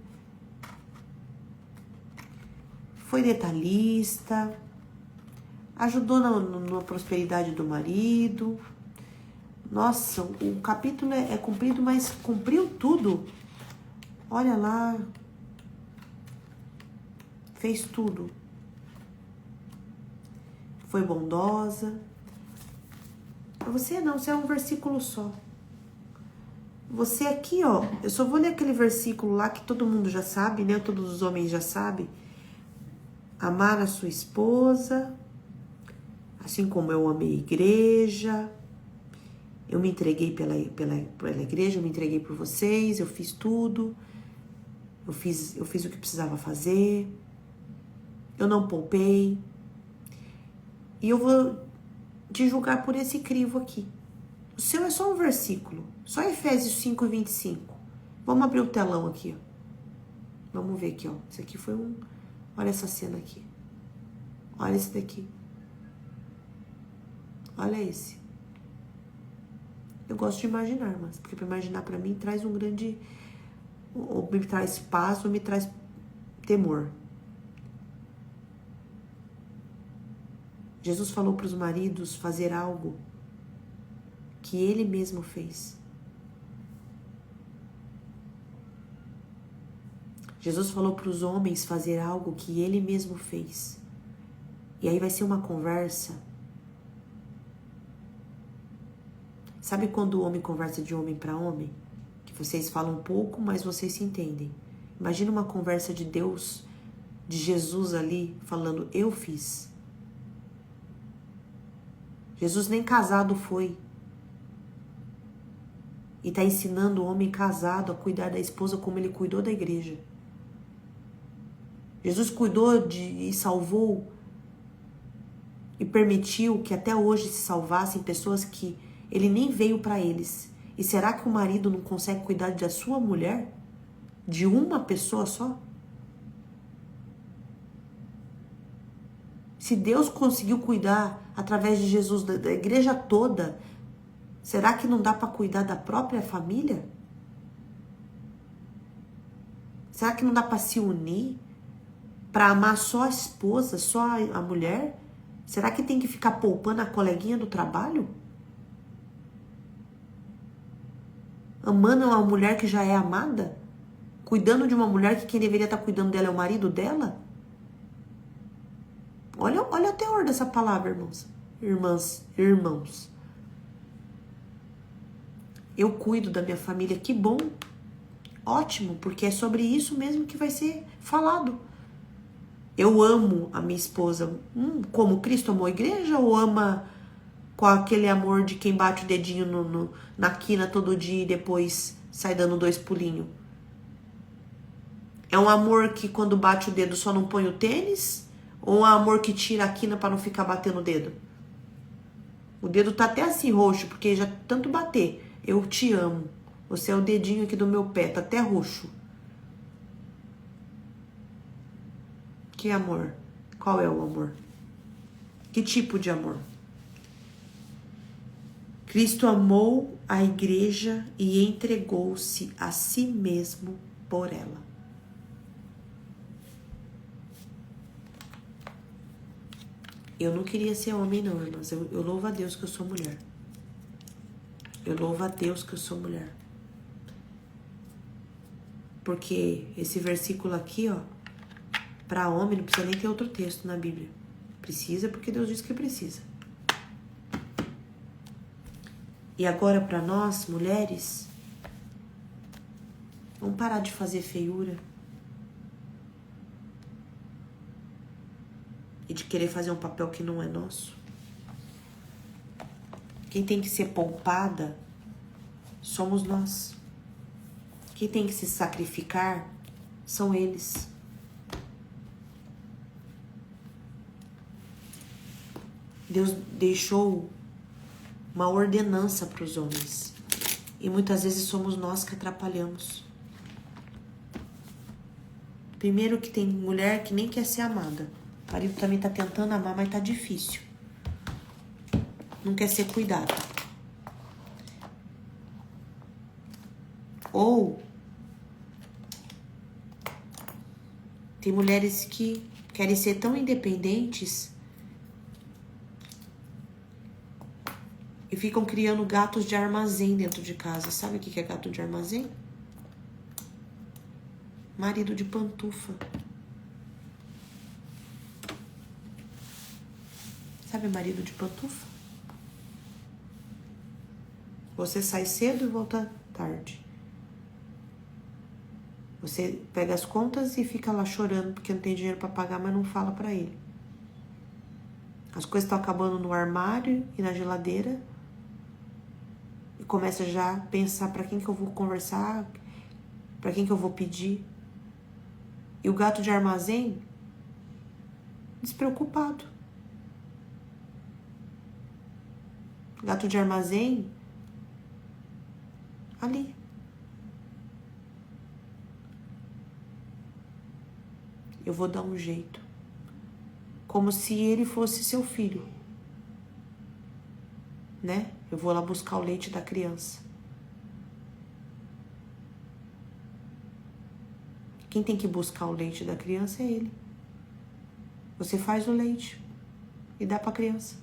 foi detalhista, ajudou na prosperidade do marido. Nossa, o capítulo é comprido, mas cumpriu tudo. Olha lá. Fez tudo. Foi bondosa. Pra você não, você é um versículo só. Você aqui, ó, eu só vou ler aquele versículo lá que todo mundo já sabe, né? Todos os homens já sabem. Amar a sua esposa, assim como eu amei a igreja. Eu me entreguei pela igreja, eu me entreguei por vocês, eu fiz tudo. Eu fiz o que precisava fazer. Eu não poupei. E eu vou te julgar por esse crivo aqui. O seu é só um versículo. Só Efésios 5:25. Vamos abrir o telão aqui, ó. Vamos ver aqui, ó. Isso aqui foi um... Olha essa cena aqui. Olha esse daqui. Olha esse. Eu gosto de imaginar, mas porque para imaginar para mim traz um grande... Ou me traz paz ou me traz temor. Jesus falou para os maridos fazer algo que ele mesmo fez. Jesus falou para os homens fazer algo que ele mesmo fez. E aí vai ser uma conversa. Sabe quando o homem conversa de homem para homem? Que vocês falam pouco, mas vocês se entendem. Imagina uma conversa de Deus, de Jesus ali, falando, eu fiz. Jesus nem casado foi. E está ensinando o homem casado a cuidar da esposa como ele cuidou da igreja. Jesus cuidou e salvou e permitiu que até hoje se salvassem pessoas que ele nem veio para eles. E será que o marido não consegue cuidar da sua mulher? De uma pessoa só? Se Deus conseguiu cuidar através de Jesus da igreja toda, será que não dá para cuidar da própria família? Será que não dá para se unir? Para amar só a esposa, só a mulher? Será que tem que ficar poupando a coleguinha do trabalho? Amando uma mulher que já é amada? Cuidando de uma mulher que quem deveria estar cuidando dela é o marido dela? Olha o teor dessa palavra, irmãos. Eu cuido da minha família, que bom. Ótimo, porque é sobre isso mesmo que vai ser falado. Eu amo a minha esposa como Cristo amou a igreja, ou ama com aquele amor de quem bate o dedinho na quina todo dia e depois sai dando 2 pulinhos? É um amor que quando bate o dedo só não põe o tênis? Ou um amor que tira a quina para não ficar batendo o dedo? O dedo tá até assim roxo, porque já tanto bater. Eu te amo. Você é o dedinho aqui do meu pé, tá até roxo. Que amor? Qual é o amor? Que tipo de amor? Cristo amou a igreja e entregou-se a si mesmo por ela. Eu não queria ser homem não, irmãs. Eu louvo a Deus que eu sou mulher. Eu louvo a Deus que eu sou mulher. Porque esse versículo aqui, ó, para homem não precisa nem ter outro texto na Bíblia. Precisa porque Deus diz que precisa. E agora para nós, mulheres, vamos parar de fazer feiura. E de querer fazer um papel que não é nosso. Quem tem que ser poupada somos nós. Quem tem que se sacrificar são eles. Deus deixou uma ordenança para os homens. E muitas vezes somos nós que atrapalhamos. Primeiro que tem mulher que nem quer ser amada. O marido também tá tentando amar, mas tá difícil. Não quer ser cuidado. Ou tem mulheres que querem ser tão independentes e ficam criando gatos de armazém dentro de casa. Sabe o que é gato de armazém? Marido de pantufa. Sabe marido de pantufa? Você sai cedo e volta tarde. Você pega as contas e fica lá chorando porque não tem dinheiro para pagar, mas não fala para ele. As coisas estão acabando no armário e na geladeira. E começa já a pensar para quem que eu vou conversar, para quem que eu vou pedir. E o gato de armazém, despreocupado. Gato de armazém, ali. Eu vou dar um jeito. Como se ele fosse seu filho. Né? Eu vou lá buscar o leite da criança. Quem tem que buscar o leite da criança é ele. Você faz o leite e dá pra criança.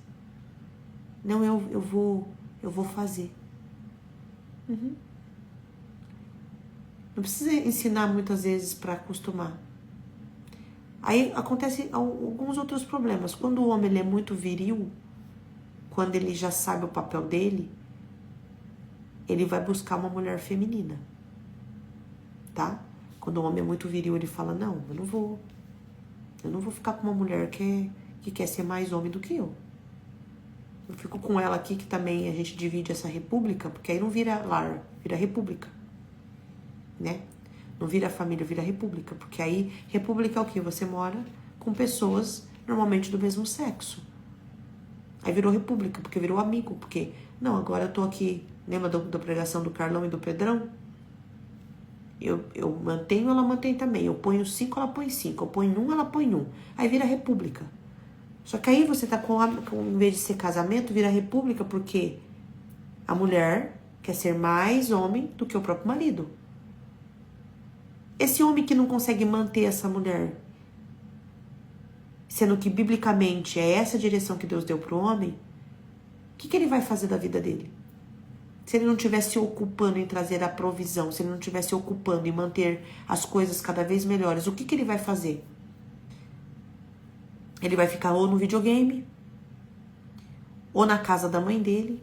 Não, eu vou fazer. Uhum. Não precisa ensinar muitas vezes para acostumar. Aí acontecem alguns outros problemas. Quando o homem ele é muito viril, quando ele já sabe o papel dele, ele vai buscar uma mulher feminina. Tá? Quando o homem é muito viril, ele fala, não, eu não vou ficar com uma mulher que quer ser mais homem do que eu. Eu fico com ela aqui, que também a gente divide essa república, porque aí não vira lar, vira república. Né? Não vira família, vira república. Porque aí, república é o quê? Você mora com pessoas normalmente do mesmo sexo. Aí virou república, porque virou amigo, porque... Não, agora eu tô aqui... Lembra da pregação do Carlão e do Pedrão? Eu mantenho, ela mantém também. Eu ponho 5, ela põe 5. Eu ponho 1, ela põe 1. Aí vira república. Só que aí você tá em vez de ser casamento, vira república, porque a mulher quer ser mais homem do que o próprio marido. Esse homem que não consegue manter essa mulher, sendo que biblicamente é essa a direção que Deus deu pro homem, o que ele vai fazer da vida dele? Se ele não estiver se ocupando em trazer a provisão, se ele não estiver se ocupando em manter as coisas cada vez melhores, o que ele vai fazer? Ele vai ficar ou no videogame, ou na casa da mãe dele,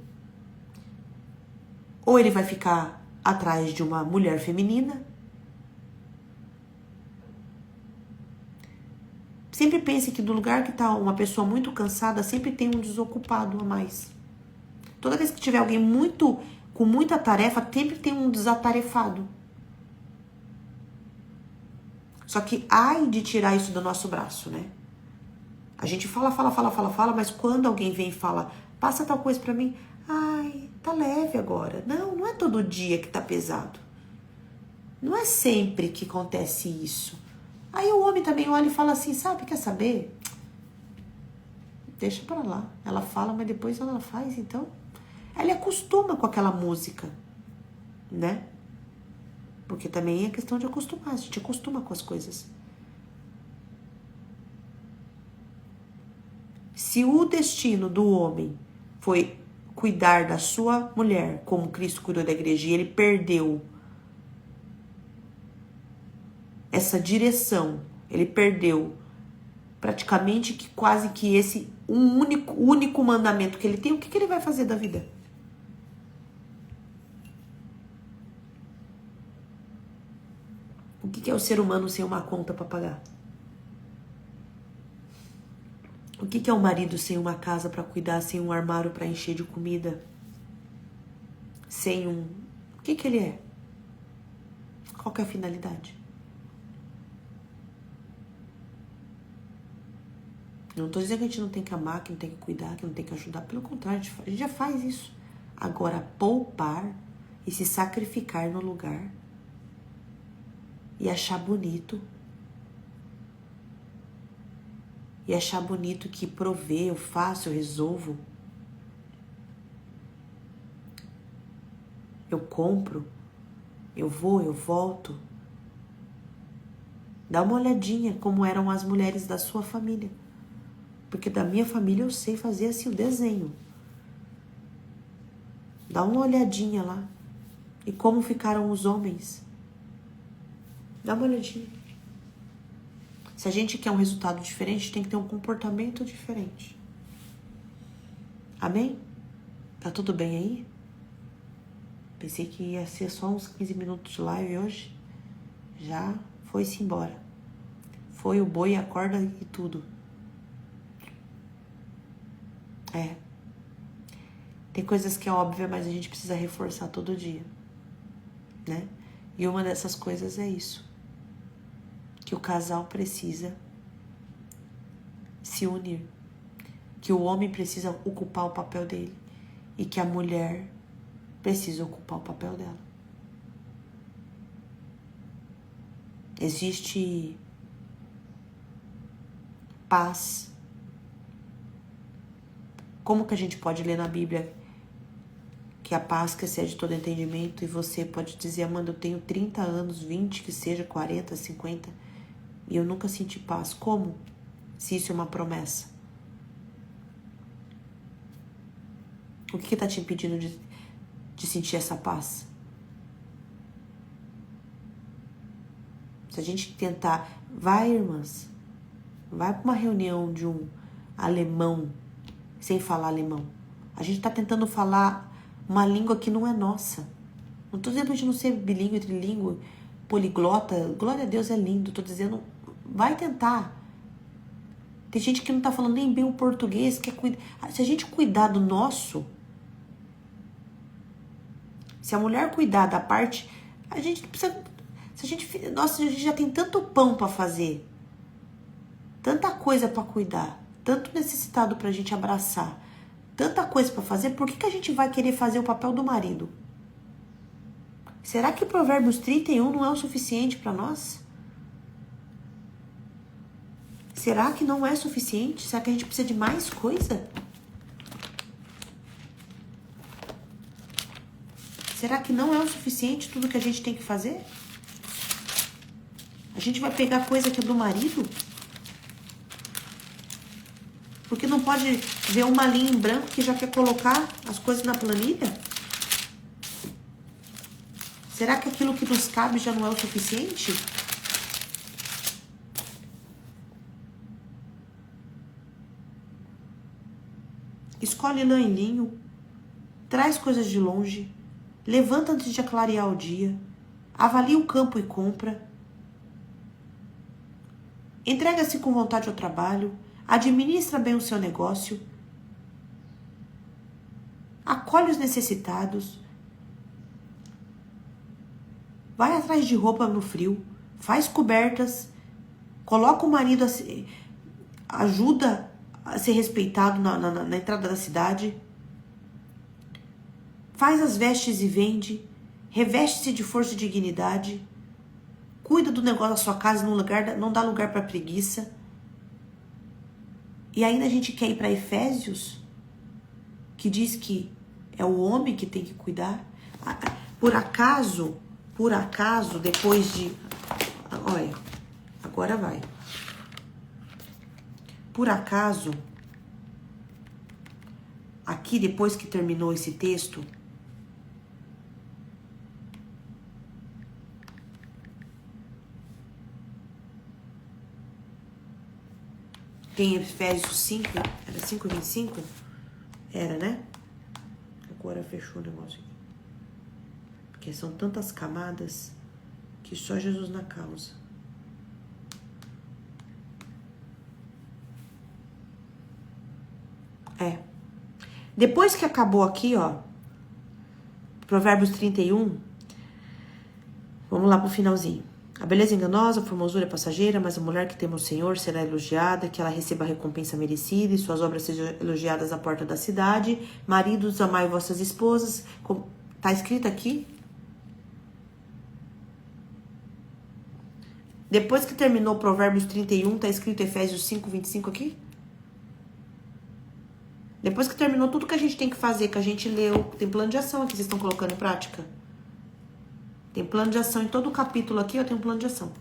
ou ele vai ficar atrás de uma mulher feminina. Sempre pense que do lugar que está uma pessoa muito cansada, sempre tem um desocupado a mais. Toda vez que tiver alguém com muita tarefa, sempre tem um desatarefado. Só que ai de tirar isso do nosso braço, né? A gente fala, mas quando alguém vem e fala, passa tal coisa pra mim, ai, tá leve agora. Não é todo dia que tá pesado. Não é sempre que acontece isso. Aí o homem também olha e fala assim, sabe, quer saber? Deixa pra lá. Ela fala, mas depois ela faz, então... Ela acostuma com aquela música, né? Porque também é questão de acostumar, a gente acostuma com as coisas. Se o destino do homem foi cuidar da sua mulher, como Cristo cuidou da igreja, e ele perdeu essa direção, ele perdeu praticamente que quase que esse único mandamento que ele tem, o que ele vai fazer da vida? O que é o ser humano sem uma conta para pagar? O que é o marido sem uma casa para cuidar, sem um armário para encher de comida? Sem um... O que ele é? Qual que é a finalidade? Não tô dizendo que a gente não tem que amar, que não tem que cuidar, que não tem que ajudar. Pelo contrário, a gente já faz isso. Agora, poupar e se sacrificar no lugar e achar bonito. E achar bonito que provê, eu faço, eu resolvo. Eu compro, eu vou, eu volto. Dá uma olhadinha como eram as mulheres da sua família. Porque da minha família eu sei fazer assim o desenho. Dá uma olhadinha lá. E como ficaram os homens. Dá uma olhadinha. Se a gente quer um resultado diferente, tem que ter um comportamento diferente. Amém? Tá tudo bem aí? Pensei que ia ser só uns 15 minutos de live hoje. Já foi-se embora. Foi o boi, a corda e tudo. Tem coisas que é óbvia, mas a gente precisa reforçar todo dia, né? E uma dessas coisas é isso. Que o casal precisa se unir. Que o homem precisa ocupar o papel dele. E que a mulher precisa ocupar o papel dela. Existe paz. Como que a gente pode ler na Bíblia que a paz que excede todo entendimento, e você pode dizer, Amanda, eu tenho 30 anos, 20, que seja 40, 50, e eu nunca senti paz. Como? Se isso é uma promessa. O que está te impedindo de sentir essa paz? Se a gente tentar... Vai, irmãs. Vai para uma reunião de um alemão sem falar alemão. A gente está tentando falar uma língua que não é nossa. Não estou dizendo a gente não ser bilíngue, trilíngue, poliglota. Glória a Deus, é lindo. Estou dizendo, vai tentar. Tem gente que não está falando nem bem o português. Se a gente cuidar do nosso... Se a mulher cuidar da parte... A gente não precisa... Nossa, a gente já tem tanto pão para fazer. Tanta coisa para cuidar. Tanto necessitado para a gente abraçar. tanta coisa para fazer, por que a gente vai querer fazer o papel do marido? Será que Provérbios 31 não é o suficiente para nós? Será que não é suficiente? Será que a gente precisa de mais coisa? Será que não é o suficiente tudo que a gente tem que fazer? A gente vai pegar coisa que é do marido? Porque não pode ver uma linha em branco que já quer colocar as coisas na planilha? Será que aquilo que nos cabe já não é o suficiente? Escolhe lã e linho, traz coisas de longe, levanta antes de clarear o dia, avalia o campo e compra, entrega-se com vontade ao trabalho, administra bem o seu negócio, acolhe os necessitados, vai atrás de roupa no frio, faz cobertas, coloca o marido, ajuda a ser respeitado na entrada da cidade, faz as vestes e vende, reveste-se de força e dignidade, cuida do negócio da sua casa, não dá lugar para preguiça. E ainda a gente quer ir para Efésios, que diz que é o homem que tem que cuidar. Por acaso, depois de... Olha, agora vai. Por acaso, aqui depois que terminou esse texto, tem Efésios 5, era 5:25? Era, né? Agora fechou o negócio aqui. Porque são tantas camadas que só Jesus na causa. Depois que acabou aqui, ó, Provérbios 31, vamos lá pro finalzinho. A beleza enganosa, a formosura é passageira, mas a mulher que teme o Senhor será elogiada, que ela receba a recompensa merecida e suas obras sejam elogiadas à porta da cidade. Maridos, amai vossas esposas. Tá escrito aqui? Depois que terminou Provérbios 31, tá escrito Efésios 5:25 aqui? Depois que terminou tudo que a gente tem que fazer, que a gente leu, tem plano de ação aqui, vocês estão colocando em prática? Tem plano de ação em todo o capítulo aqui, ó, tem um plano de ação.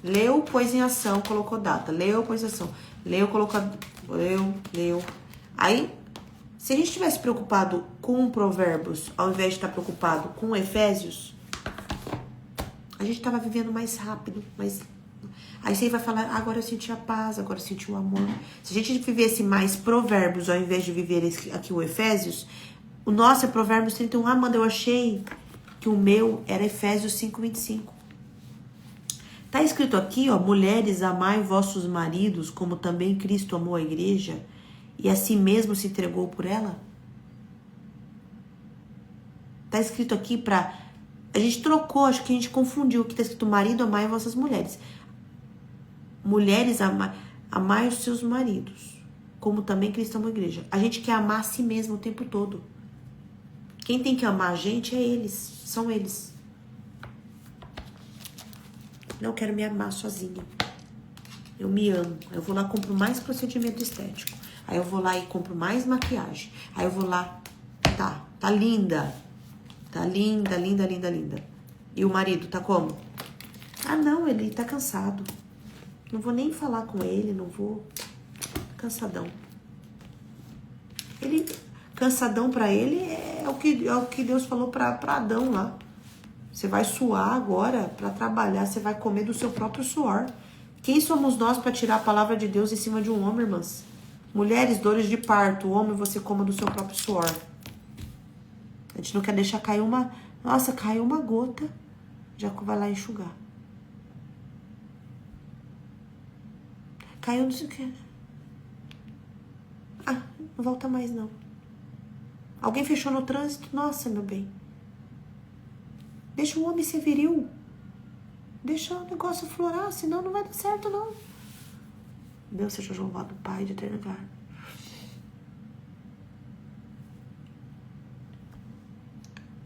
Leu, pôs em ação, colocou data. Leu, pôs em ação. Leu, colocou... Leu. Aí, se a gente tivesse preocupado com Provérbios, ao invés de estar preocupado com Efésios, a gente tava vivendo mais rápido, mais... Aí você vai falar, agora eu senti a paz, agora eu senti o amor. Se a gente vivesse mais Provérbios ao invés de viver aqui o Efésios, o nosso é Provérbios 31. Ah, Amanda, eu achei que o meu era Efésios 5:25. Tá escrito aqui, ó, mulheres, amai vossos maridos, como também Cristo amou a igreja e a si mesmo se entregou por ela. Tá escrito aqui pra... A gente trocou, acho que a gente confundiu. Aqui tá escrito marido, amai vossas mulheres. Mulheres, amai os seus maridos, como também Cristo amou a igreja. A gente quer amar a si mesmo o tempo todo. Quem tem que amar a gente é eles, são eles. Não quero me amar sozinha. Eu me amo. Eu vou lá e compro mais procedimento estético. Aí eu vou lá e compro mais maquiagem. Aí eu vou lá, tá linda. Tá linda. E o marido tá como? Ah, não, ele tá cansado. Não vou nem falar com ele, não vou. Cansadão. Cansadão pra ele é o que Deus falou pra Adão lá. Você vai suar agora pra trabalhar, você vai comer do seu próprio suor. Quem somos nós pra tirar a palavra de Deus em cima de um homem, irmãs? Mulheres, dores de parto, o homem você coma do seu próprio suor. A gente não quer deixar cair uma... Nossa, caiu uma gota, já vai lá enxugar. Caiu não sei o que. Ah, não volta mais não. Alguém fechou no trânsito? Nossa, meu bem. Deixa o homem ser viril. Deixa o negócio florar, senão não vai dar certo não. Deus seja louvado, Pai de eternidade.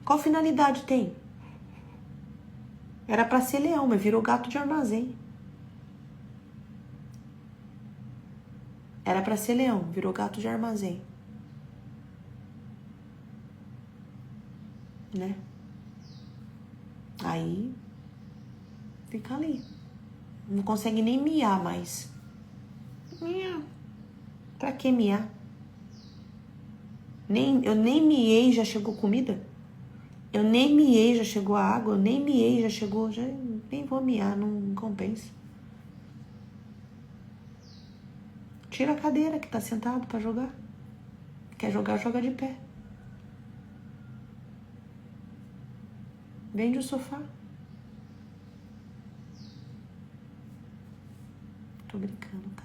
Qual finalidade tem? Era pra ser leão, mas virou gato de armazém. Era pra ser leão, virou gato de armazém. Né? Aí fica ali. Não consegue nem miar mais. Miau. Pra que miar? Eu nem miei, já chegou comida? Eu nem miei, já chegou a água? Eu nem miei, já chegou... nem vou miar, não compensa. Tira a cadeira que tá sentado pra jogar. Quer jogar, joga de pé. Vende o sofá. Tô brincando, tá?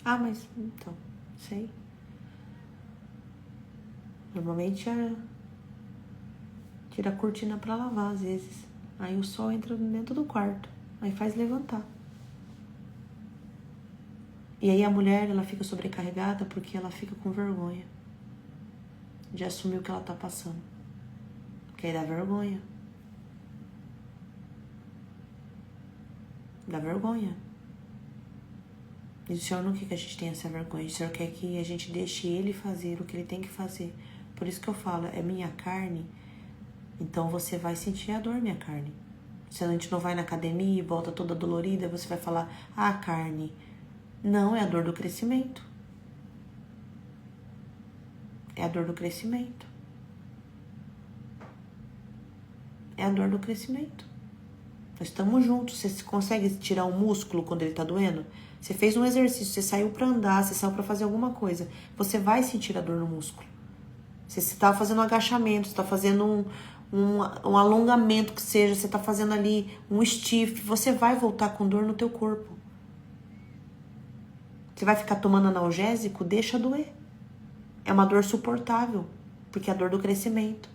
Ah, mas então, sei. Normalmente tira a cortina pra lavar às vezes. Aí o sol entra dentro do quarto. Aí faz levantar. E aí a mulher, ela fica sobrecarregada porque ela fica com vergonha de assumir o que ela tá passando. Porque aí dá vergonha. Dá vergonha. E o Senhor não quer que a gente tenha essa vergonha. O Senhor quer que a gente deixe Ele fazer o que Ele tem que fazer. Por isso que eu falo, é minha carne. Então você vai sentir a dor, minha carne. Se a gente não vai na academia e volta toda dolorida, você vai falar, carne. Não, é a dor do crescimento. É a dor do crescimento. É a dor do crescimento. Nós estamos juntos. Você consegue tirar um músculo quando ele tá doendo? Você fez um exercício, você saiu pra andar, você saiu pra fazer alguma coisa. Você vai sentir a dor no músculo. Você tá fazendo um agachamento, você tá fazendo um alongamento que seja, você tá fazendo ali um stiff, você vai voltar com dor no teu corpo. Você vai ficar tomando analgésico? Deixa doer. É uma dor suportável, porque é a dor do crescimento.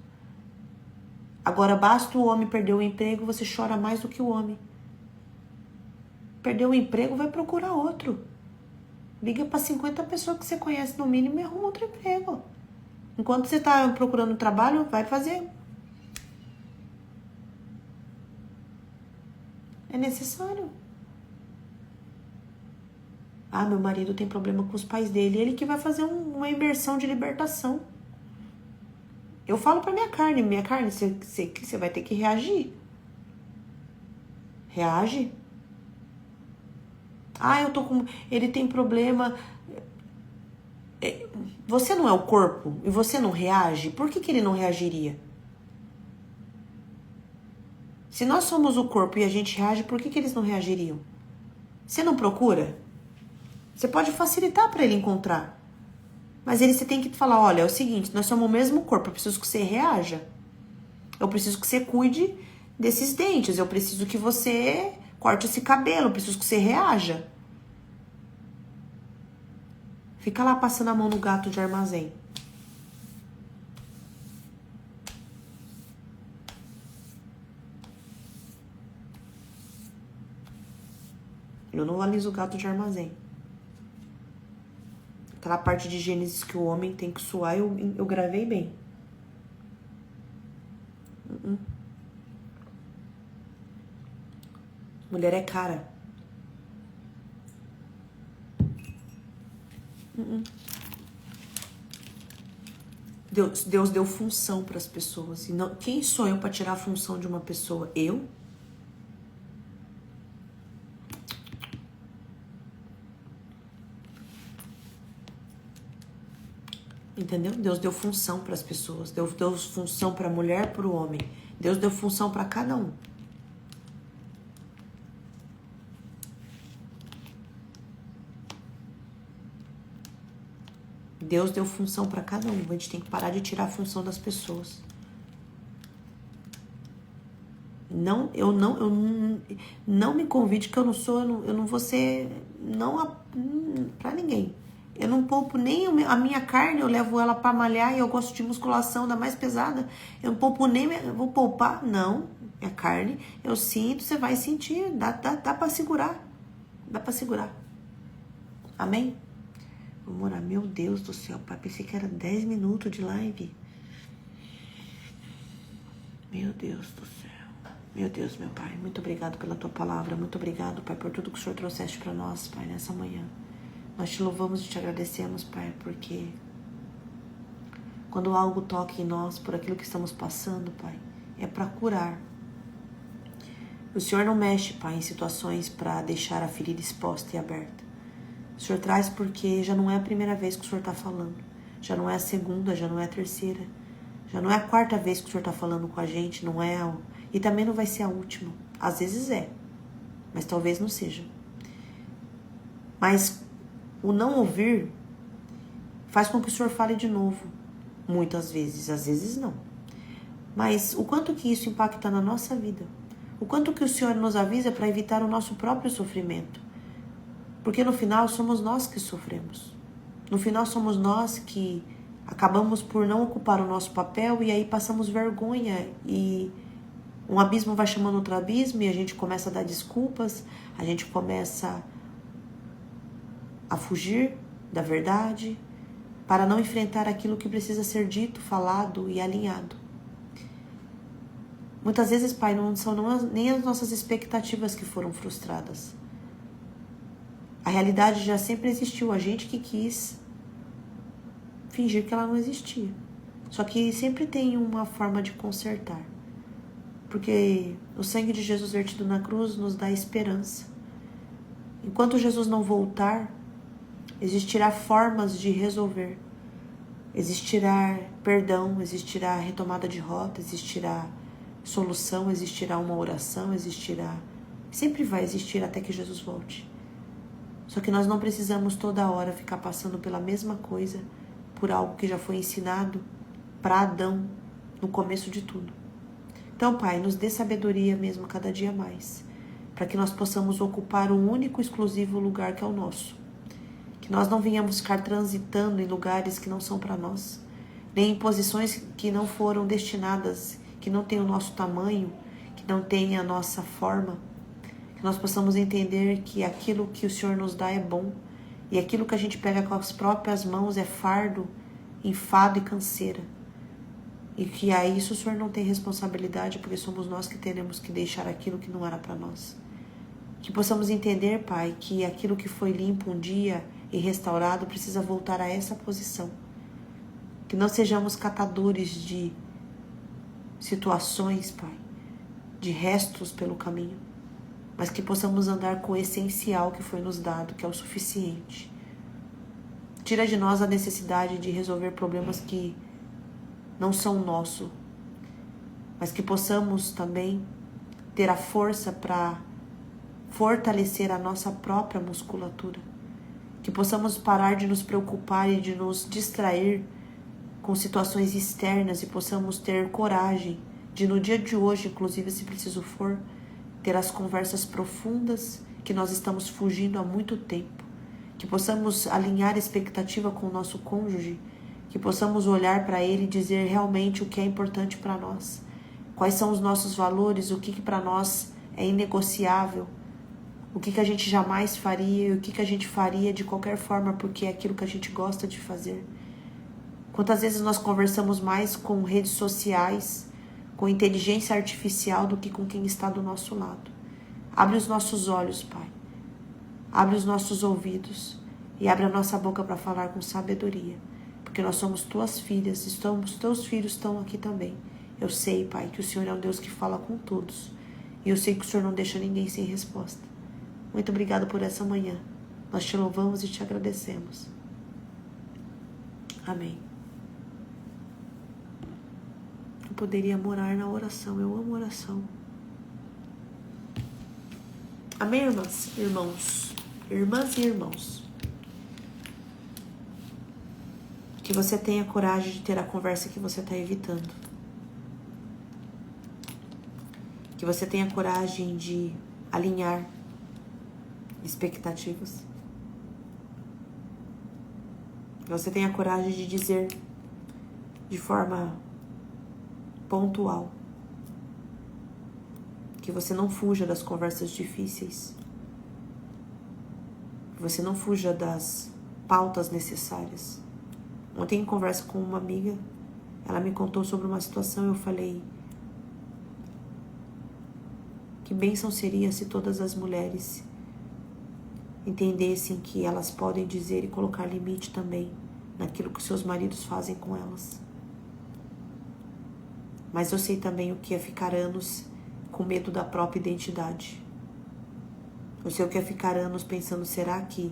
Agora, basta o homem perder o emprego, você chora mais do que o homem. Perdeu o emprego, vai procurar outro. Liga para 50 pessoas que você conhece no mínimo e arruma outro emprego. Enquanto você está procurando trabalho, vai fazer. É necessário. Meu marido tem problema com os pais dele. Ele que vai fazer uma imersão de libertação. Eu falo pra minha carne, você vai ter que reagir. Reage. Ele tem problema. Você não é o corpo e você não reage? Por que ele não reagiria? Se nós somos o corpo e a gente reage, por que eles não reagiriam? Você não procura? Você pode facilitar para ele encontrar. Mas você tem que falar, olha, é o seguinte, nós somos o mesmo corpo, eu preciso que você reaja. Eu preciso que você cuide desses dentes, eu preciso que você corte esse cabelo, eu preciso que você reaja. Fica lá passando a mão no gato de armazém. Eu não aliso o gato de armazém. Aquela parte de Gênesis que o homem tem que suar, eu gravei bem. Mulher é cara. Deus deu função para as pessoas. E não, quem sou eu para tirar a função de uma pessoa? Eu? Entendeu? Deus deu função para as pessoas. Deus deu função para a mulher, para o homem. Deus deu função para cada um. Deus deu função para cada um. A gente tem que parar de tirar a função das pessoas. Eu não me convide que eu não vou ser para ninguém. Eu não poupo nem a minha carne, eu levo ela para malhar e eu gosto de musculação da mais pesada. Eu não poupo nem, eu vou poupar, não. É carne, eu sinto, você vai sentir, dá para segurar. Dá para segurar. Amém? Vamos orar. Meu Deus do céu, Pai. Pensei que era 10 minutos de live. Meu Deus do céu. Meu Deus, meu Pai. Muito obrigado pela Tua palavra. Muito obrigado, Pai, por tudo que o Senhor trouxeste para nós, Pai, nessa manhã. Nós te louvamos e te agradecemos, Pai, porque quando algo toca em nós por aquilo que estamos passando, Pai, é para curar. O Senhor não mexe, Pai, em situações para deixar a ferida exposta e aberta. O Senhor traz porque já não é a primeira vez que o Senhor está falando. Já não é a segunda, já não é a terceira. Já não é a quarta vez que o Senhor está falando com a gente, não é a... E também não vai ser a última. Às vezes é, mas talvez não seja. Mas o não ouvir faz com que o Senhor fale de novo. Muitas vezes, às vezes não. Mas o quanto que isso impacta na nossa vida? O quanto que o Senhor nos avisa para evitar o nosso próprio sofrimento? Porque no final somos nós que sofremos. No final somos nós que acabamos por não ocupar o nosso papel e aí passamos vergonha e um abismo vai chamando outro abismo e a gente começa a dar desculpas, a gente começa a fugir da verdade para não enfrentar aquilo que precisa ser dito, falado e alinhado. Muitas vezes, Pai, não são nem as nossas expectativas que foram frustradas. A realidade já sempre existiu, a gente que quis fingir que ela não existia. Só que sempre tem uma forma de consertar. Porque o sangue de Jesus vertido na cruz nos dá esperança. Enquanto Jesus não voltar, existirá formas de resolver. Existirá perdão, existirá retomada de rota, existirá solução, existirá uma oração, existirá... Sempre vai existir até que Jesus volte. Só que nós não precisamos toda hora ficar passando pela mesma coisa, por algo que já foi ensinado para Adão no começo de tudo. Então, Pai, nos dê sabedoria mesmo cada dia mais, para que nós possamos ocupar um único, exclusivo lugar que é o nosso. Que nós não venhamos ficar transitando em lugares que não são para nós, nem em posições que não foram destinadas, que não têm o nosso tamanho, que não têm a nossa forma. Que nós possamos entender que aquilo que o Senhor nos dá é bom, e aquilo que a gente pega com as próprias mãos é fardo, enfado e canseira. E que a isso o Senhor não tem responsabilidade, porque somos nós que teremos que deixar aquilo que não era para nós. Que possamos entender, Pai, que aquilo que foi limpo um dia e restaurado precisa voltar a essa posição. Que não sejamos catadores de situações, Pai, de restos pelo caminho, mas que possamos andar com o essencial que foi nos dado, que é o suficiente. Tira de nós a necessidade de resolver problemas que não são nossos, mas que possamos também ter a força para fortalecer a nossa própria musculatura. Que possamos parar de nos preocupar e de nos distrair com situações externas e possamos ter coragem de, no dia de hoje, inclusive se preciso for, ter as conversas profundas que nós estamos fugindo há muito tempo. Que possamos alinhar a expectativa com o nosso cônjuge, que possamos olhar para ele e dizer realmente o que é importante para nós. Quais são os nossos valores, o que para nós é inegociável, o que a gente jamais faria e o que a gente faria de qualquer forma porque é aquilo que a gente gosta de fazer. Quantas vezes nós conversamos mais com redes sociais, com inteligência artificial do que com quem está do nosso lado. Abre os nossos olhos, Pai. Abre os nossos ouvidos e abre a nossa boca para falar com sabedoria. Porque nós somos tuas filhas, teus filhos estão aqui também. Eu sei, Pai, que o Senhor é um Deus que fala com todos. E eu sei que o Senhor não deixa ninguém sem resposta. Muito obrigado por essa manhã. Nós te louvamos e te agradecemos. Amém. Eu poderia morar na oração. Eu amo oração. Amém, irmãs, irmãos? Irmãs e irmãos. Que você tenha coragem de ter a conversa que você está evitando. Que você tenha coragem de alinhar expectativas. Que você tenha coragem de dizer de forma pontual. Que você não fuja das conversas difíceis. Você não fuja das pautas necessárias. Ontem, em conversa com uma amiga, ela me contou sobre uma situação e eu falei: que bênção seria se todas as mulheres entendessem que elas podem dizer e colocar limite também naquilo que seus maridos fazem com elas. Mas eu sei também o que é ficar anos com medo da própria identidade. Eu sei o que é ficar anos pensando: será que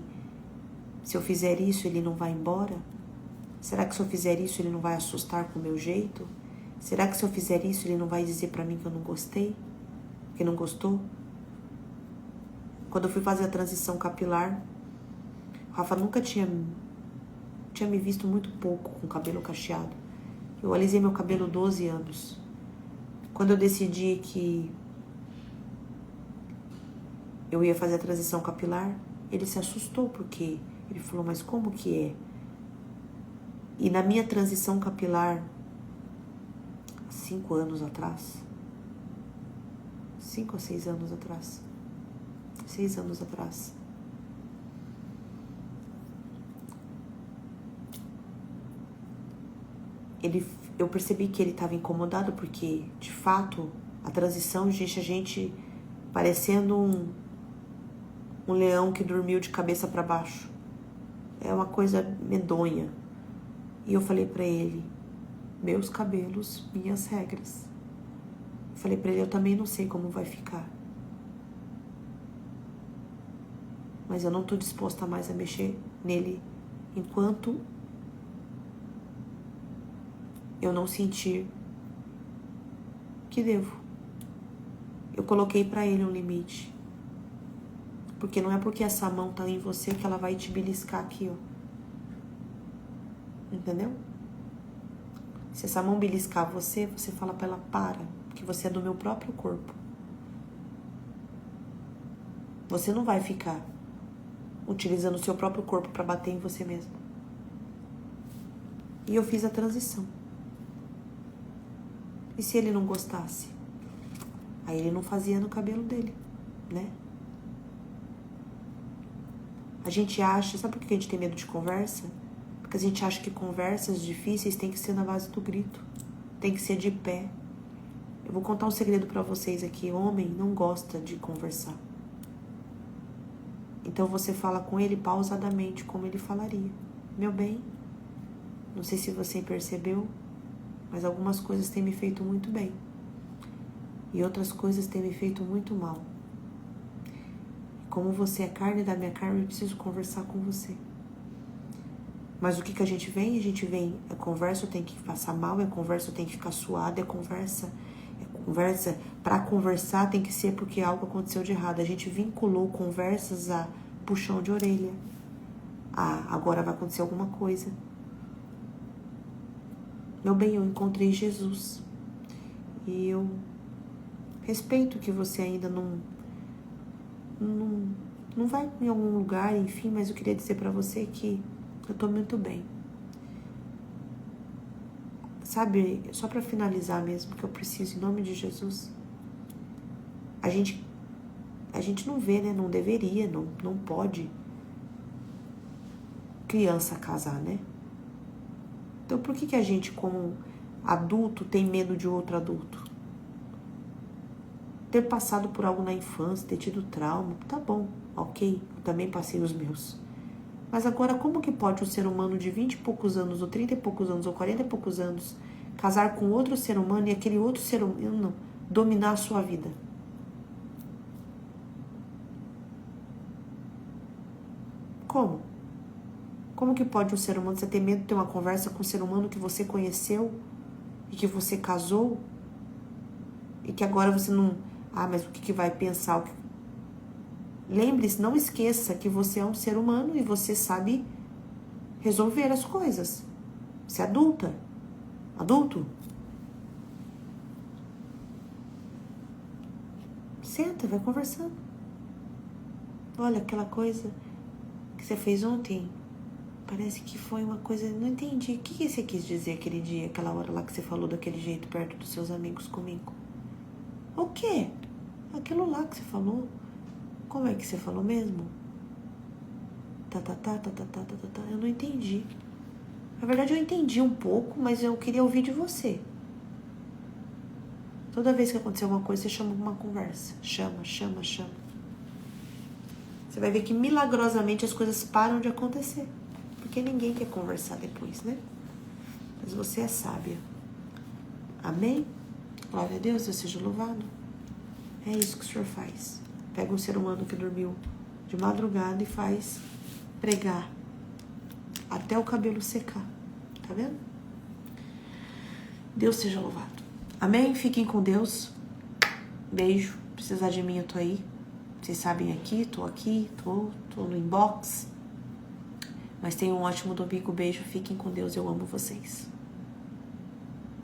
se eu fizer isso ele não vai embora? Será que se eu fizer isso ele não vai assustar com o meu jeito? Será que se eu fizer isso ele não vai dizer pra mim que eu não gostei? Que não gostou? Quando eu fui fazer a transição capilar, o Rafa nunca tinha me visto muito pouco com cabelo cacheado. Eu alisei meu cabelo 12 anos. Quando eu decidi que eu ia fazer a transição capilar, ele se assustou, porque ele falou: mas como que é? E na minha transição capilar, 5 anos atrás, 5 ou 6 anos atrás, 6 anos atrás, eu percebi que ele estava incomodado, porque, de fato, a transição deixa a gente parecendo um leão que dormiu de cabeça para baixo. É uma coisa medonha. E eu falei pra ele: meus cabelos, minhas regras. Eu falei pra ele: eu também não sei como vai ficar, mas eu não tô disposta mais a mexer nele enquanto eu não sentir que devo. Eu coloquei pra ele um limite, porque não é porque essa mão tá em você que ela vai te beliscar aqui, ó. Entendeu? Se essa mão beliscar você, você fala pra ela: para, porque você é do meu próprio corpo. Você não vai ficar utilizando o seu próprio corpo pra bater em você mesmo. E eu fiz a transição. E se ele não gostasse? Aí ele não fazia no cabelo dele, né? A gente acha... Sabe por que a gente tem medo de conversa? Porque a gente acha que conversas difíceis tem que ser na base do grito. Tem que ser de pé. Eu vou contar um segredo pra vocês aqui. Homem não gosta de conversar. Então você fala com ele pausadamente, como ele falaria: meu bem, não sei se você percebeu, mas algumas coisas têm me feito muito bem. E outras coisas têm me feito muito mal. Como você é carne da minha carne, eu preciso conversar com você. Mas o que a gente vem? A gente vem, é conversa, eu tenho que passar mal, é conversa, eu tenho que ficar suada, é conversa. Para conversar tem que ser porque algo aconteceu de errado. A gente vinculou conversas a puxão de orelha. Agora vai acontecer alguma coisa. Meu bem, eu encontrei Jesus. E eu respeito que você ainda não vai em algum lugar, enfim, mas eu queria dizer pra você que eu tô muito bem. Sabe, só pra finalizar mesmo, que eu preciso, em nome de Jesus. A gente não vê, né? Não deveria, não pode criança casar, né? Então por que a gente, como adulto, tem medo de outro adulto? Ter passado por algo na infância, ter tido trauma, tá bom, ok, eu também passei os meus. Mas agora, como que pode um ser humano de 20 e poucos anos, ou 30 e poucos anos, ou 40 e poucos anos, casar com outro ser humano e aquele outro ser humano dominar a sua vida? Como? Como que pode um ser humano, você ter medo de ter uma conversa com um ser humano que você conheceu e que você casou e que agora você não... mas o que vai pensar? Lembre-se, não esqueça que você é um ser humano e você sabe resolver as coisas. Você é adulta. Adulto. Senta, vai conversando. Olha, aquela coisa que você fez ontem, parece que foi uma coisa... Não entendi. O que você quis dizer aquele dia, aquela hora lá que você falou daquele jeito perto dos seus amigos comigo? O quê? Aquilo lá que você falou. Como é que você falou mesmo? Eu não entendi. Na verdade, eu entendi um pouco, mas eu queria ouvir de você. Toda vez que acontecer alguma coisa, você chama uma conversa. Chama. Você vai ver que milagrosamente as coisas param de acontecer. Porque ninguém quer conversar depois, né? Mas você é sábia. Amém? Glória a Deus, Deus seja louvado. É isso que o Senhor faz. Pega um ser humano que dormiu de madrugada e faz pregar até o cabelo secar. Tá vendo? Deus seja louvado. Amém? Fiquem com Deus. Beijo. Precisar de mim, eu tô aí. Vocês sabem aqui, tô no inbox. Mas tenham um ótimo domingo. Beijo. Fiquem com Deus. Eu amo vocês.